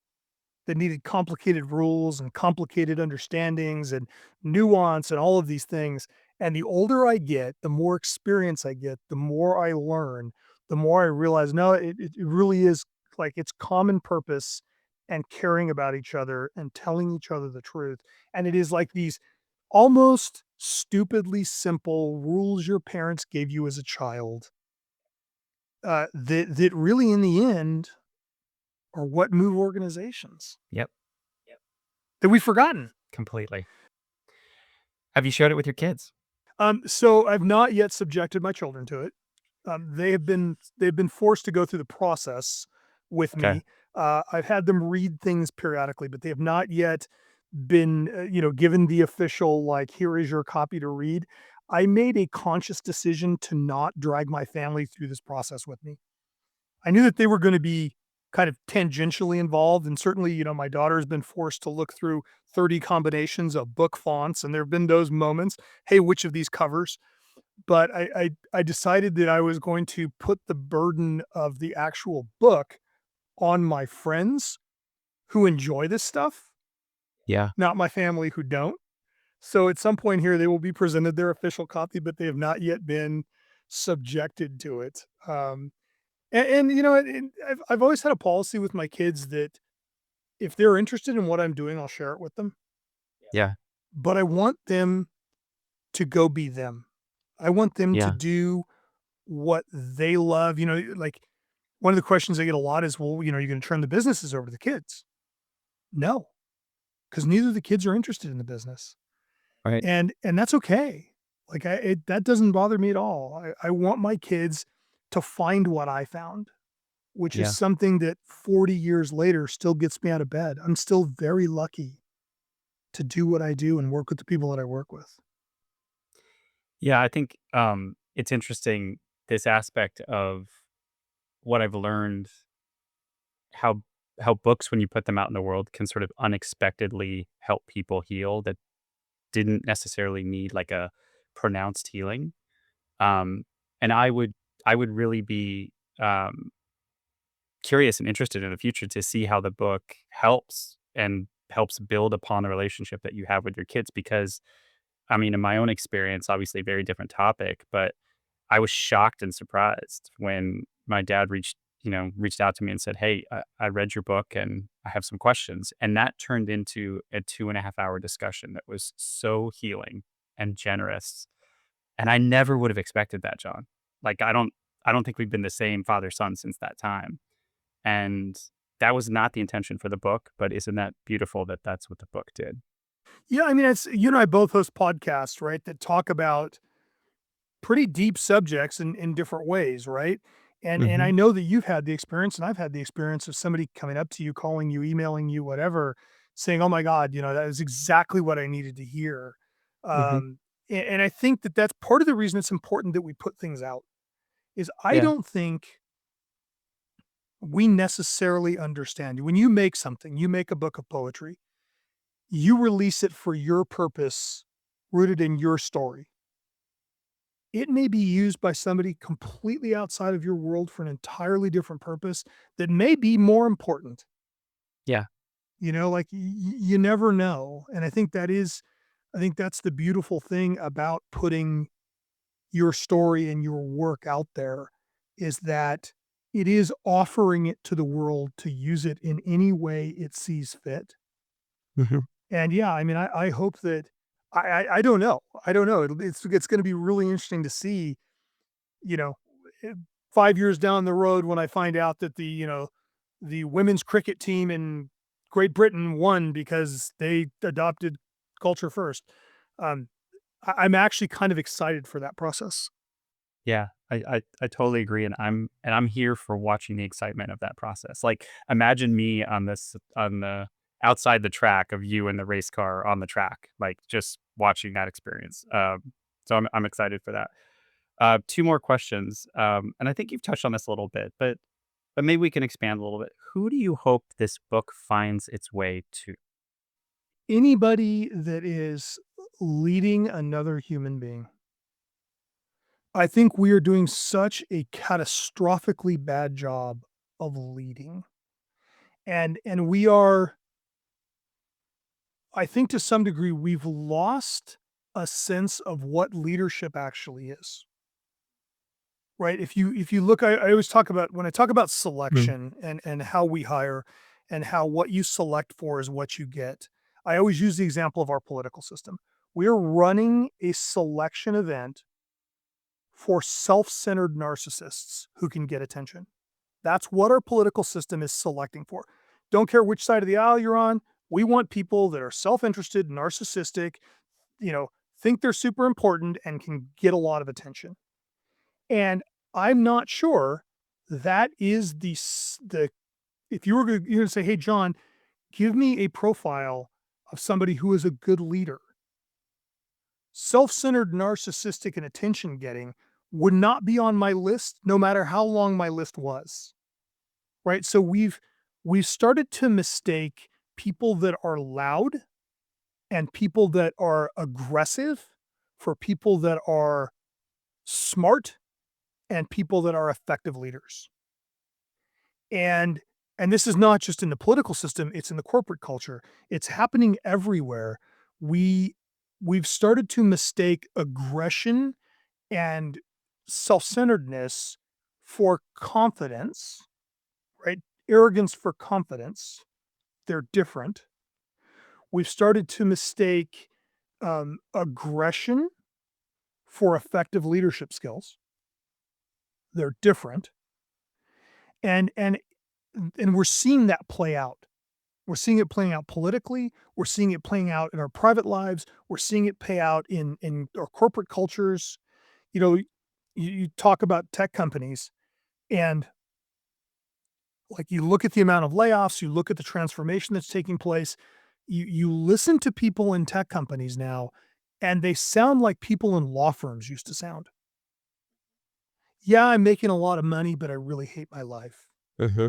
that needed complicated rules and complicated understandings and nuance and all of these things. And the older I get, the more experience I get, the more I learn, the more I realize, no, it really is like it's common purpose and caring about each other and telling each other the truth. And it is like these almost stupidly simple rules your parents gave you as a child, that really in the end are what move organizations Yep. that we've forgotten. Completely. Have you shared it with your kids? So I've not yet subjected my children to it. They've been forced to go through the process with Okay. me. I've had them read things periodically, but they have not yet been, given the official like, here is your copy to read. I made a conscious decision to not drag my family through this process with me. I knew that they were going to be kind of tangentially involved, and certainly, my daughter has been forced to look through 30 combinations of book fonts, and there have been those moments. Hey, which of these covers? But I decided that I was going to put the burden of the actual book on my friends who enjoy this stuff, Yeah. not my family who don't. So at some point here, they will be presented their official copy, but they have not yet been subjected to it. And you know, I've always had a policy with my kids that if they're interested in what I'm doing, I'll share it with them, Yeah. but I want them to go be them. I want them to Yeah. do what they love. You know, like one of the questions I get a lot is, well, you know, you're going to turn the businesses over to the kids. No, because neither of the kids are interested in the business. Right. And that's okay. Like that doesn't bother me at all. I want my kids to find what I found, which is Yeah. something that 40 years later still gets me out of bed. I'm still very lucky to do what I do and work with the people that I work with. Yeah, I think, it's interesting, this aspect of what I've learned, how books, when you put them out in the world, can sort of unexpectedly help people heal that didn't necessarily need, like, a pronounced healing. Um, and I would really be, um, curious and interested in the future to see how the book helps build upon the relationship that you have with your kids because, I mean, in my own experience, obviously very different topic, but I was shocked and surprised when my dad reached out to me and said, "Hey, I read your book and I have some questions." And that turned into a 2.5 hour discussion that was so healing and generous. And I never would have expected that, John. Like, I don't think we've been the same father-son since that time. And that was not the intention for the book, but isn't that beautiful that that's what the book did? Yeah, I mean, it's you and I both host podcasts, right, that talk about pretty deep subjects in different ways, right? And I Mhm. know that you've had the experience, and I've had the experience of somebody coming up to you, calling you, emailing you, whatever, saying, "Oh my god, you know, that is exactly what I needed to hear." Mhm. And I think that that's part of the reason it's important that we put things out. Is I Yeah. don't think we necessarily understand. When you make something, you make a book of poetry, you release it for your purpose, rooted in your story. It may be used by somebody completely outside of your world for an entirely different purpose that may be more important. Yeah. You know, like you never know. And I think that's the beautiful thing about putting your story and your work out there is that it is offering it to the world to use it in any way it sees fit. Mhm. And yeah, I mean, I hope that I don't know. I don't know. It's going to be really interesting to see, you know, eh, 5 years down the road when I find out that the women's cricket team in Great Britain won because they adopted culture first. Um, I'm actually kind of excited for that process. Yeah, I totally agree, and I'm here for watching the excitement of that process. Like, imagine me on the outside the track of you in the race car on the track, like just watching that experience. So I'm excited for that. Two more questions, and I think you've touched on this a little bit, but maybe we can expand a little bit. Who do you hope this book finds its way to? Anybody that is leading another human being. I think we are doing such a catastrophically bad job of leading. And we are, I think to some degree we've lost a sense of what leadership actually is. Right? If you look, I always talk about when I talk about Mm. selection and how we hire and how what you select for is what you get. I always use the example of our political system. We're running a selection event for self-centered narcissists who can get attention. That's what our political system is selecting for. Don't care which side of the aisle you're on. We want people that are self-interested, narcissistic, you know, think they're super important and can get a lot of attention. And I'm not sure that is the if you were going to say, "Hey John, give me a profile of somebody who is a good leader." Self-centered, narcissistic, and attention getting would not be on my list no matter how long my list was. Right? So we've started to mistake people that are loud and people that are aggressive for people that are smart and people that are effective leaders. And and this is not just in the political system, it's in the corporate culture. It's happening everywhere. We we've started to mistake aggression and self-centeredness for confidence, right? Arrogance for confidence. They're different. We've started to mistake aggression for effective leadership skills. They're different. And and we're seeing that play out. We're seeing it playing out politically. We're seeing it playing out in our private lives. We're seeing it play out in our corporate cultures. You know, you talk about tech companies, and like you look at the amount of layoffs, you look at the transformation that's taking place. You listen to people in tech companies now, and they sound like people in law firms used to sound. Yeah, I'm making a lot of money, but I really hate my life. Mm-hmm.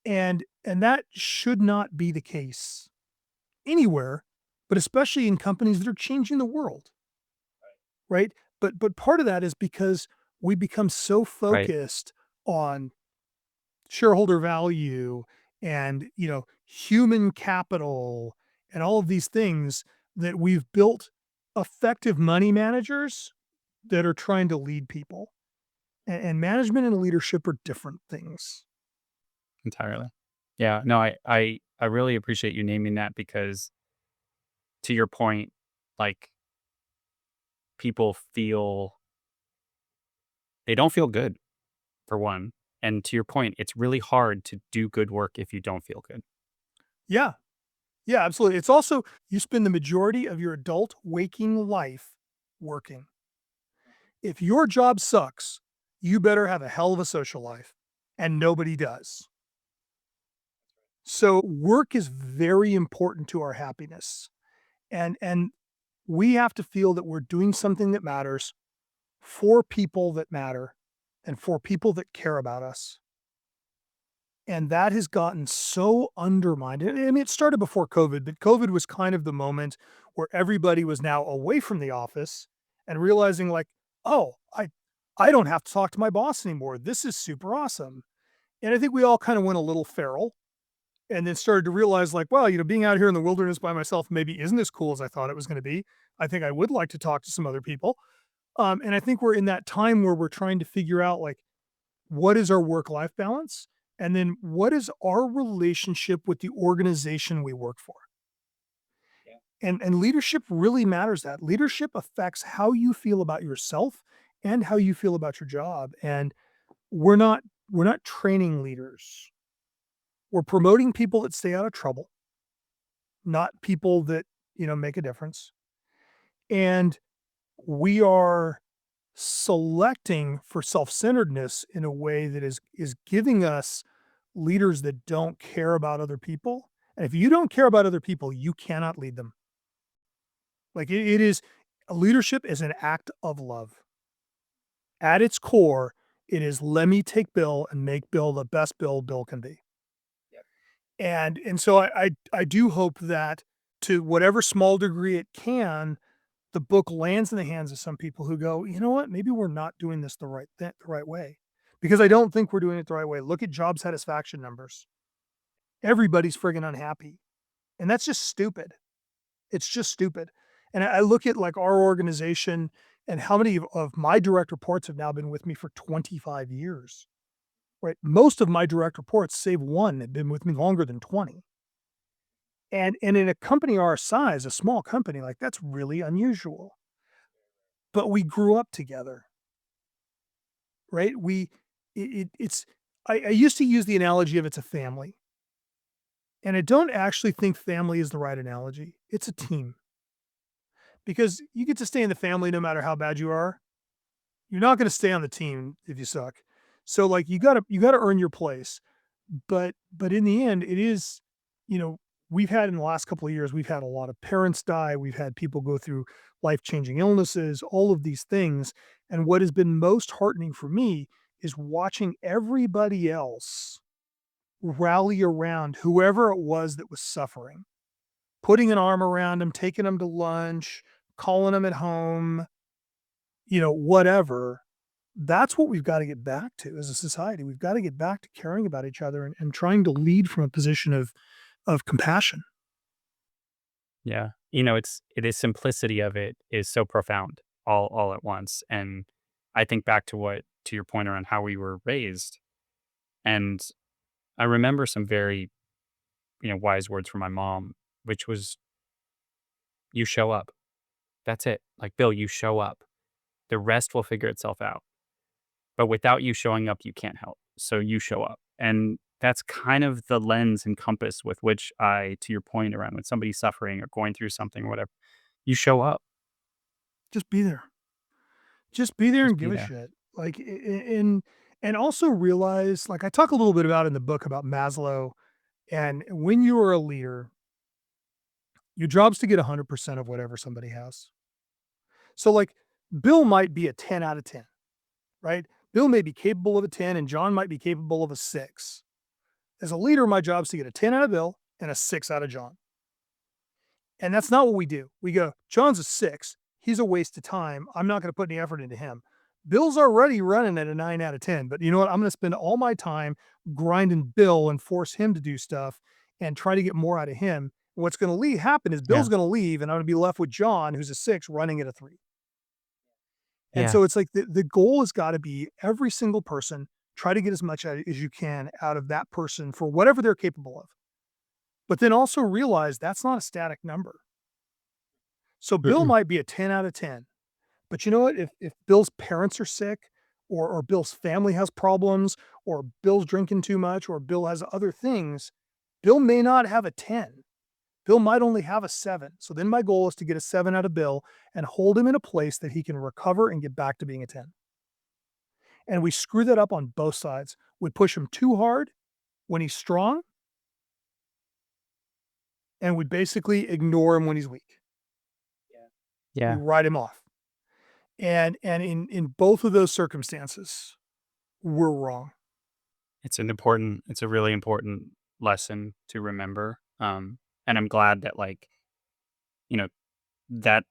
And that should not be the case anywhere, but especially in companies that are changing the world, right? But part of that is because we become so Right. focused on shareholder value and, human capital and all of these things that we've built effective money managers that are trying to lead people. And management and leadership are different things. Entirely. Yeah. No, I really appreciate you naming that because to your point, like people feel they don't feel good for one. And to your point, it's really hard to do good work if you don't feel good. Yeah. Yeah, absolutely. It's also you spend the majority of your adult waking life working. If your job sucks, you better have a hell of a social life, and nobody does. So work is very important to our happiness. And we have to feel that we're doing something that matters for people that matter and for people that care about us. And that has gotten so undermined. I mean, it started before COVID, but COVID was kind of the moment where everybody was now away from the office and realizing like, oh, I don't have to talk to my boss anymore. This is super awesome. And I think we all kind of went a little feral and then started to realize like, well, being out here in the wilderness by myself maybe isn't as cool as I thought it was going to be. I think I would like to talk to some other people. And I think we're in that time where we're trying to figure out like, what is our work-life balance? And then what is our relationship with the organization we work for? And leadership really matters that. Leadership affects how you feel about yourself and how you feel about your job. And we're not we're not training leaders. We're promoting people that stay out of trouble, not people that, make a difference. And we are selecting for self-centeredness in a way that is giving us leaders that don't care about other people. And if you don't care about other people, you cannot lead them. Like it is leadership is an act of love. At its core, it is let me take Bill and make Bill the best Bill can be. And so I do hope that to whatever small degree it can, the book lands in the hands of some people who go, you know what, maybe we're not doing this the right way. Because I don't think we're doing it the right way. Look at job satisfaction numbers. Everybody's friggin' unhappy. And that's just stupid. It's just stupid. And I look at like our organization and how many of my direct reports have now been with me for 25 years, right? Most of my direct reports, save one, have been with me longer than 20. And in a company our size, a small company, like that's really unusual. But we grew up together, right? It's I used to use the analogy of it's a family. And I don't actually think family is the right analogy. It's a team. Because you get to stay in the family no matter how bad you are. You're not gonna stay on the team if you suck. So, like, you gotta earn your place. But in the end, it is, you know, we've had in the last couple of years, we've had a lot of parents die, we've had people go through life-changing illnesses, all of these things, and what has been most heartening for me is watching everybody else rally around whoever it was that was suffering, putting an arm around them, taking them to lunch, calling them at home, whatever. That's what we've got to get back to as a society. We've got to get back to caring about each other and trying to lead from a position of compassion. Yeah. It is simplicity of it is so profound all at once. And I think back to what to your point around how we were raised. And I remember some very, wise words from my mom, which was, you show up. That's it. Like, Bill, you show up. The rest will figure itself out. But without you showing up, you can't help. So you show up. And that's kind of the lens and compass with which I, to your point around when somebody's suffering or going through something or whatever, you show up. Just be there. Just be there Just and be give a there. shit. Like, and also realize, like I talk a little bit about in the book about Maslow, and when you are a leader, your job's to get 100% of whatever somebody has. So, like, Bill might be a 10 out of 10, right? Bill may be capable of a 10, and John might be capable of a 6. As a leader, my job is to get a 10 out of Bill and a 6 out of John. And that's not what we do. We go, John's a 6. He's a waste of time. I'm not going to put any effort into him. Bill's already running at a 9 out of 10. But you know what? I'm going to spend all my time grinding Bill and force him to do stuff and try to get more out of him. What's going to happen is Yeah. Bill's going to leave, and I'm going to be left with John, who's a 6, running at a 3. And Yeah. so it's like the goal has got to be every single person, try to get as much as you can out of that person for whatever they're capable of. But then also realize that's not a static number. So Bill Mm-mm. might be a 10 out of 10. But you know what? If Bill's parents are sick, or Bill's family has problems, or Bill's drinking too much, or Bill has other things, Bill may not have a 10. Bill might only have a 7. So then my goal is to get a 7 out of Bill and hold him in a place that he can recover and get back to being a 10. And we screw that up on both sides. We push him too hard when he's strong, and we basically ignore him when he's weak. We Yeah. write him off. And in both of those circumstances, we're wrong. It's a really important lesson to remember. And I'm glad that you know, that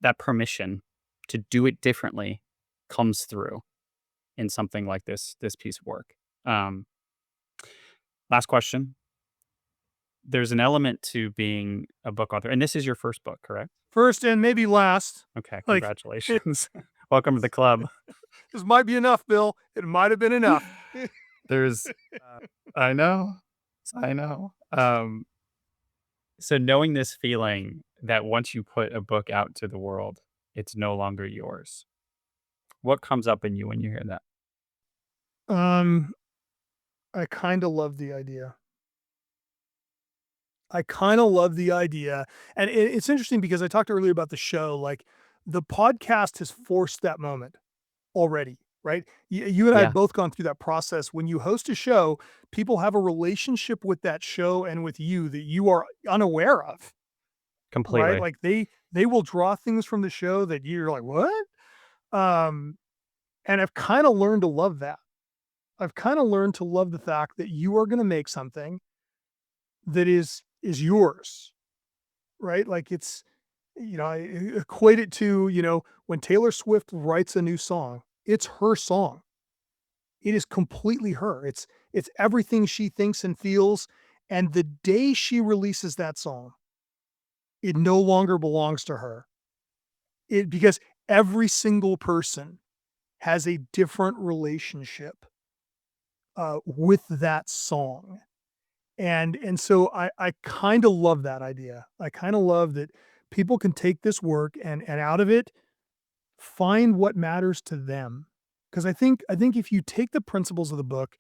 that permission to do it differently comes through in something like this piece of work. Um, Last question. There's an element to being a book author, and this is your first book, correct? First and maybe last. Okay, Like, congratulations. Welcome to the club. this might be enough, Bill. It might have been enough. There's I know. I know. So knowing this feeling that once you put a book out to the world, it's no longer yours. What comes up in you when you hear that? I kind of love the idea. I kind of love the idea. And it's interesting because I talked earlier about the show. Like, the podcast has forced that moment already, right? You and I have Yeah, both gone through that process. When you host a show, people have a relationship with that show and with you that you are unaware of, right? completely. Like, they will draw things from the show that you're like, what? Um, and I've kind of learned to love that. I've kind of learned to love the fact that you are going to make something that is yours, right? Like, it's, I equate it to, when Taylor Swift writes a new song, it's her song. It is completely her. It's everything she thinks and feels. And the day she releases that song, it no longer belongs to her. Because every single person has a different relationship with that song. And so I kind of love that idea. I kind of love that people can take this work and out of it find what matters to them. Because I think if you take the principles of the book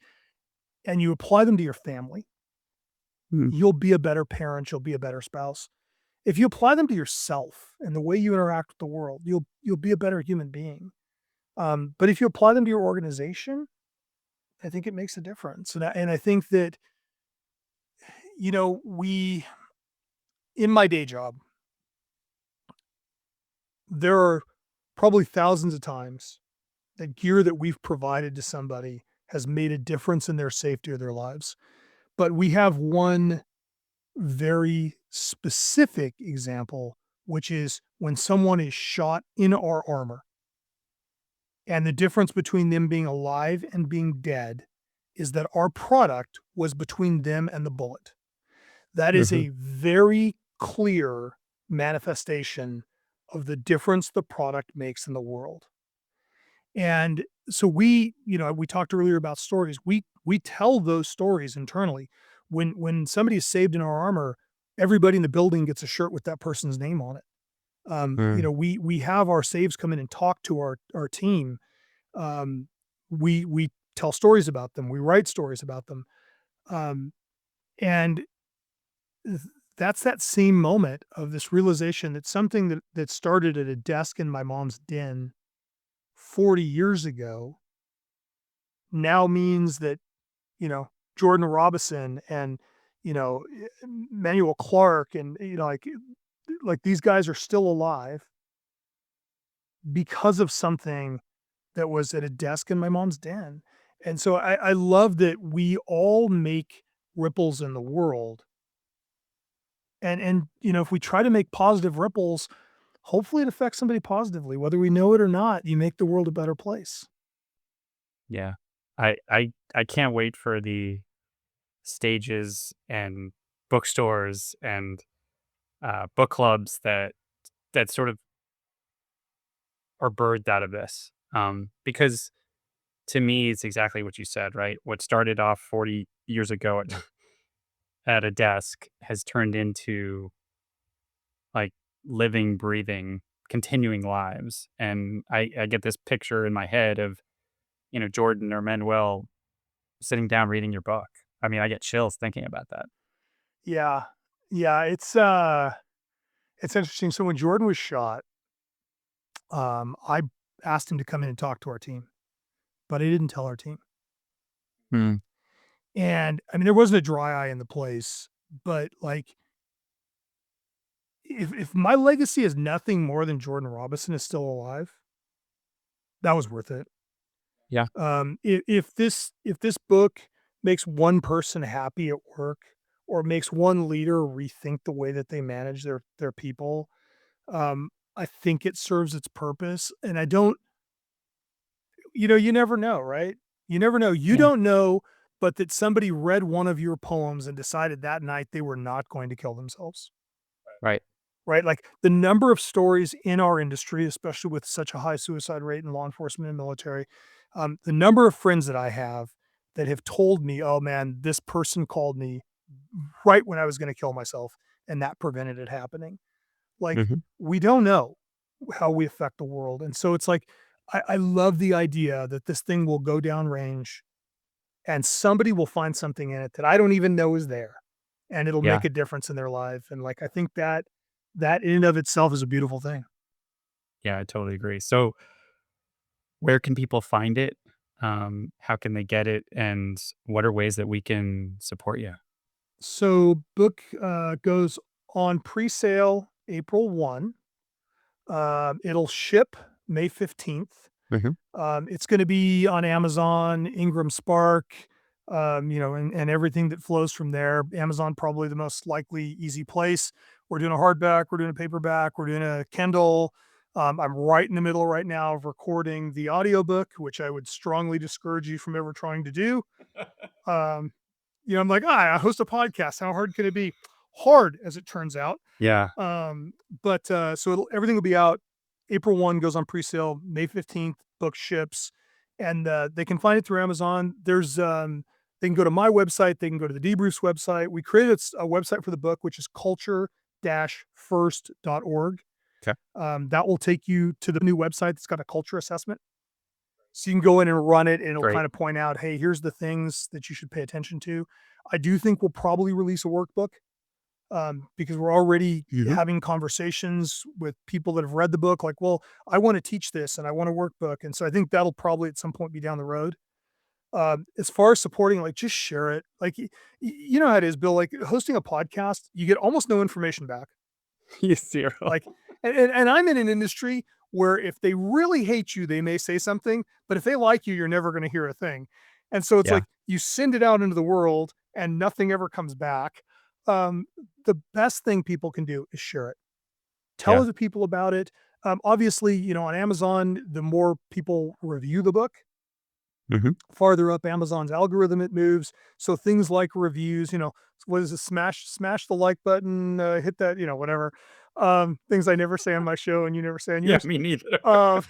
and you apply them to your family, Hmm. you'll be a better parent, you'll be a better spouse. If you apply them to yourself and the way you interact with the world, you'll be a better human being. But if you apply them to your organization, I think it makes a difference. And I think that, we, in my day job, there are probably thousands of times that gear that we've provided to somebody has made a difference in their safety or their lives. But we have one very specific example, which is when someone is shot in our armor. And the difference between them being alive and being dead is that our product was between them and the bullet. That is Mhm. a very clear manifestation of the difference the product makes in the world. And so we talked earlier about stories. We tell those stories internally. When somebody is saved in our armor, everybody in the building gets a shirt with that person's name on it. Mm. We have our saves come in and talk to our team. Um, we tell stories about them. We write stories about them. Um, and th- that's that same moment of this realization that something that started at a desk in my mom's den 40 years ago now means that, you know, Jordan Robison and, Manuel Clark and, like these guys are still alive because of something that was at a desk in my mom's den. And so I love that we all make ripples in the world. And if we try to make positive ripples, hopefully it affects somebody positively. Whether we know it or not, you make the world a better place. Yeah. I can't wait for the stages and bookstores and book clubs that sort of are birthed out of this. Because to me, it's exactly what you said, right? What started off 40 years ago at, at a desk has turned into like living, breathing, continuing lives. And I get this picture in my head of, Jordan or Manuel sitting down reading your book. I mean, I get chills thinking about that. Yeah. Yeah, it's interesting. So when Jordan was shot, I asked him to come in and talk to our team, but I didn't tell our team. Hmm. And I mean, there wasn't a dry eye in the place, but like if my legacy is nothing more than Jordan Robinson is still alive, that was worth it. Yeah. If this book makes one person happy at work or makes one leader rethink the way that they manage their people, I think it serves its purpose. And I don't, you never know, right? You never know. You Yeah. don't know, but that somebody read one of your poems and decided that night they were not going to kill themselves. Right. Right? Like the number of stories in our industry, especially with such a high suicide rate in law enforcement and military, the number of friends that I have that have told me, oh man, this person called me right when I was going to kill myself and that prevented it happening. Like Hmm. we don't know how we affect the world. And so it's like, I love the idea that this thing will go down range and somebody will find something in it that I don't even know is there, and it'll Yeah. make a difference in their life, and, like, I think that in and of itself is a beautiful thing. Yeah. I totally agree. So, where can people find it? How can they get it? And what are ways that we can support you? So, book, goes on presale April 1. It'll ship May 15th. Hmm. It's gonna be on Amazon, Ingram Spark, and everything that flows from there. Amazon probably the most likely easy place. We're doing a hardback, we're doing a paperback, we're doing a Kindle. I'm right in the middle right now of recording the audiobook, which I would strongly discourage you from ever trying to do. Um, I'm like, I host a podcast. How hard can it be? Hard, as it turns out. Yeah. Um, so everything will be out. April 1 goes on presale, May 15th, book ships, and they can find it through Amazon. They can go to my website, they can go to the Debriefs website. We created a website for the book, which is culture-first.org. Okay. That will take you to the new website that's got a culture assessment. So you can go in and run it, and it'll Great. kind of point out, hey, here's the things that you should pay attention to. I do think we'll probably release a workbook because we're already Mhm. having conversations with people that have read the book. Like, well, I want to teach this and I want a workbook, and so I think that'll probably at some point be down the road. As far as supporting, like, just share it. Like, you know how it is, Bill. Like hosting a podcast, you get almost no information back. Zero. Like, and I'm in an industry where if they really hate you, they may say something, but if they like you, you're never going to hear a thing. And so it's Yeah. like you send it out into the world and nothing ever comes back. Um, the best thing people can do is share it. Tell Yeah. other people about it. Obviously, on Amazon, the more people review the book, Hmm. farther up Amazon's algorithm it moves. So things like reviews, what is it? Smash the like button, hit that, whatever. Things I never say on my show and you never say on Yeah. yours. Me neither. Uh,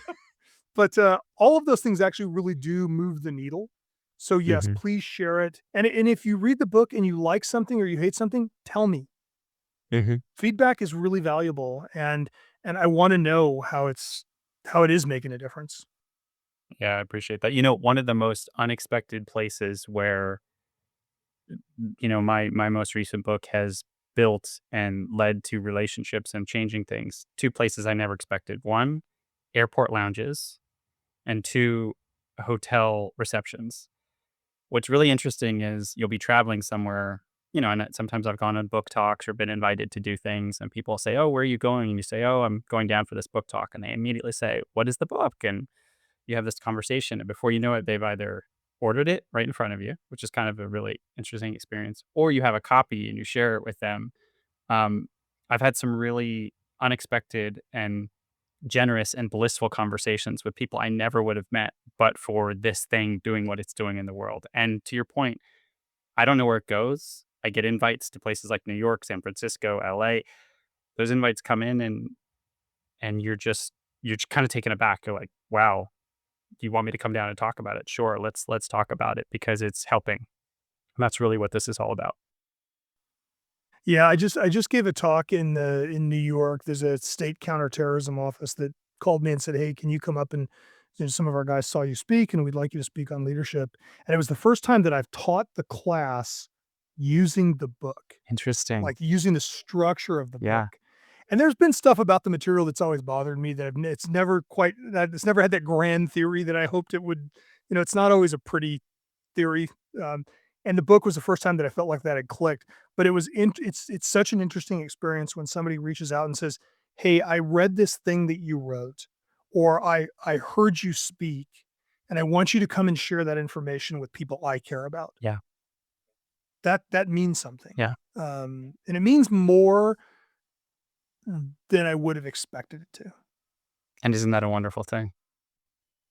But all of those things actually really do move the needle. So yes, Mhm. please share it. And if you read the book and you like something or you hate something, tell me. Mhm. Feedback is really valuable, and I want to know how it is making a difference. Yeah, I appreciate that. You know, one of the most unexpected places where, my most recent book has built and led to relationships and changing things, 2 places I never expected. 1, airport lounges, and 2, hotel receptions. What's really interesting is you'll be traveling somewhere, and sometimes I've gone on book talks or been invited to do things, and people say, "Oh, where are you going?" And you say, "Oh, I'm going down for this book talk." And they immediately say, "What is the book?" And you have this conversation, and before you know it, they've either ordered it right in front of you, which is kind of a really interesting experience, or you have a copy and you share it with them. Um, I've had some really unexpected and generous and blissful conversations with people I never would have met but for this thing doing what it's doing in the world. And to your point, I don't know where it goes. I get invites to places like New York, San Francisco, LA. Those invites come in and you're just kind of taken aback. You're like, wow, do you want me to come down and talk about it? Sure, let's talk about it because it's helping. And that's really what this is all about. Yeah, I just gave a talk in New York. There's a state counterterrorism office that called me and said, "Hey, can you come up and some of our guys saw you speak, and we'd like you to speak on leadership." And it was the first time that I've taught the class using the book, Interesting. like using the structure of the Yeah. book. And there's been stuff about the material that's always bothered me that it's never had that grand theory that I hoped it would. It's not always a pretty theory. Um, and the book was the first time that I felt like that had clicked. But it's such an interesting experience when somebody reaches out and says, "Hey, I read this thing that you wrote, or I heard you speak, and I want you to come and share that information with people I care about." Yeah. That means something, Yeah. and it means more than I would have expected it to. And isn't that a wonderful thing?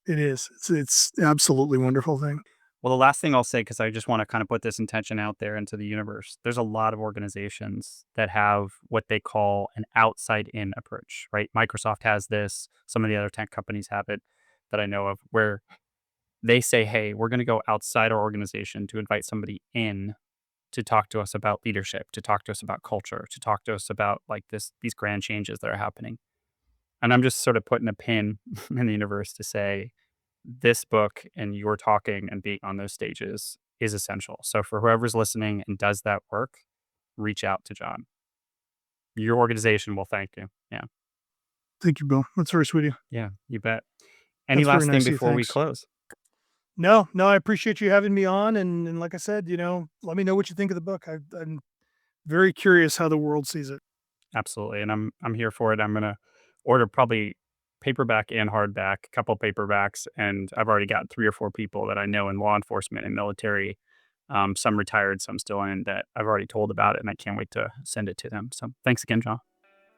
It is. It's absolutely wonderful thing. Well, the last thing I'll say, because I just want to kind of put this intention out there into the universe, there's a lot of organizations that have what they call an outside in approach, right? Microsoft has this, some of the other tech companies have it that I know of, where they say, hey, we're going to go outside our organization to invite somebody in to talk to us about leadership, to talk to us about culture, to talk to us about like these grand changes that are happening. And I'm just sort of putting a pin in the universe to say, this book and your talking and being on those stages is essential. So for whoever's listening and does that work, reach out to John. Your organization will thank you. Yeah. Thank you, Bill. That's very sweet of you. Yeah, you bet. Any That's very last thing nice of you. before we Thanks. close? No, no, I appreciate you having me on, and like I said, let me know what you think of the book. I'm very curious how the world sees it. Absolutely. And I'm here for it. I'm gonna order probably paperback and hardback, a couple paperbacks, and I've already got 3 or 4 people that I know in law enforcement and military, some retired, some still in, that I've already told about it, and I can't wait to send it to them. So thanks again, John.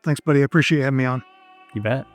Thanks, buddy. I appreciate you having me on. You bet.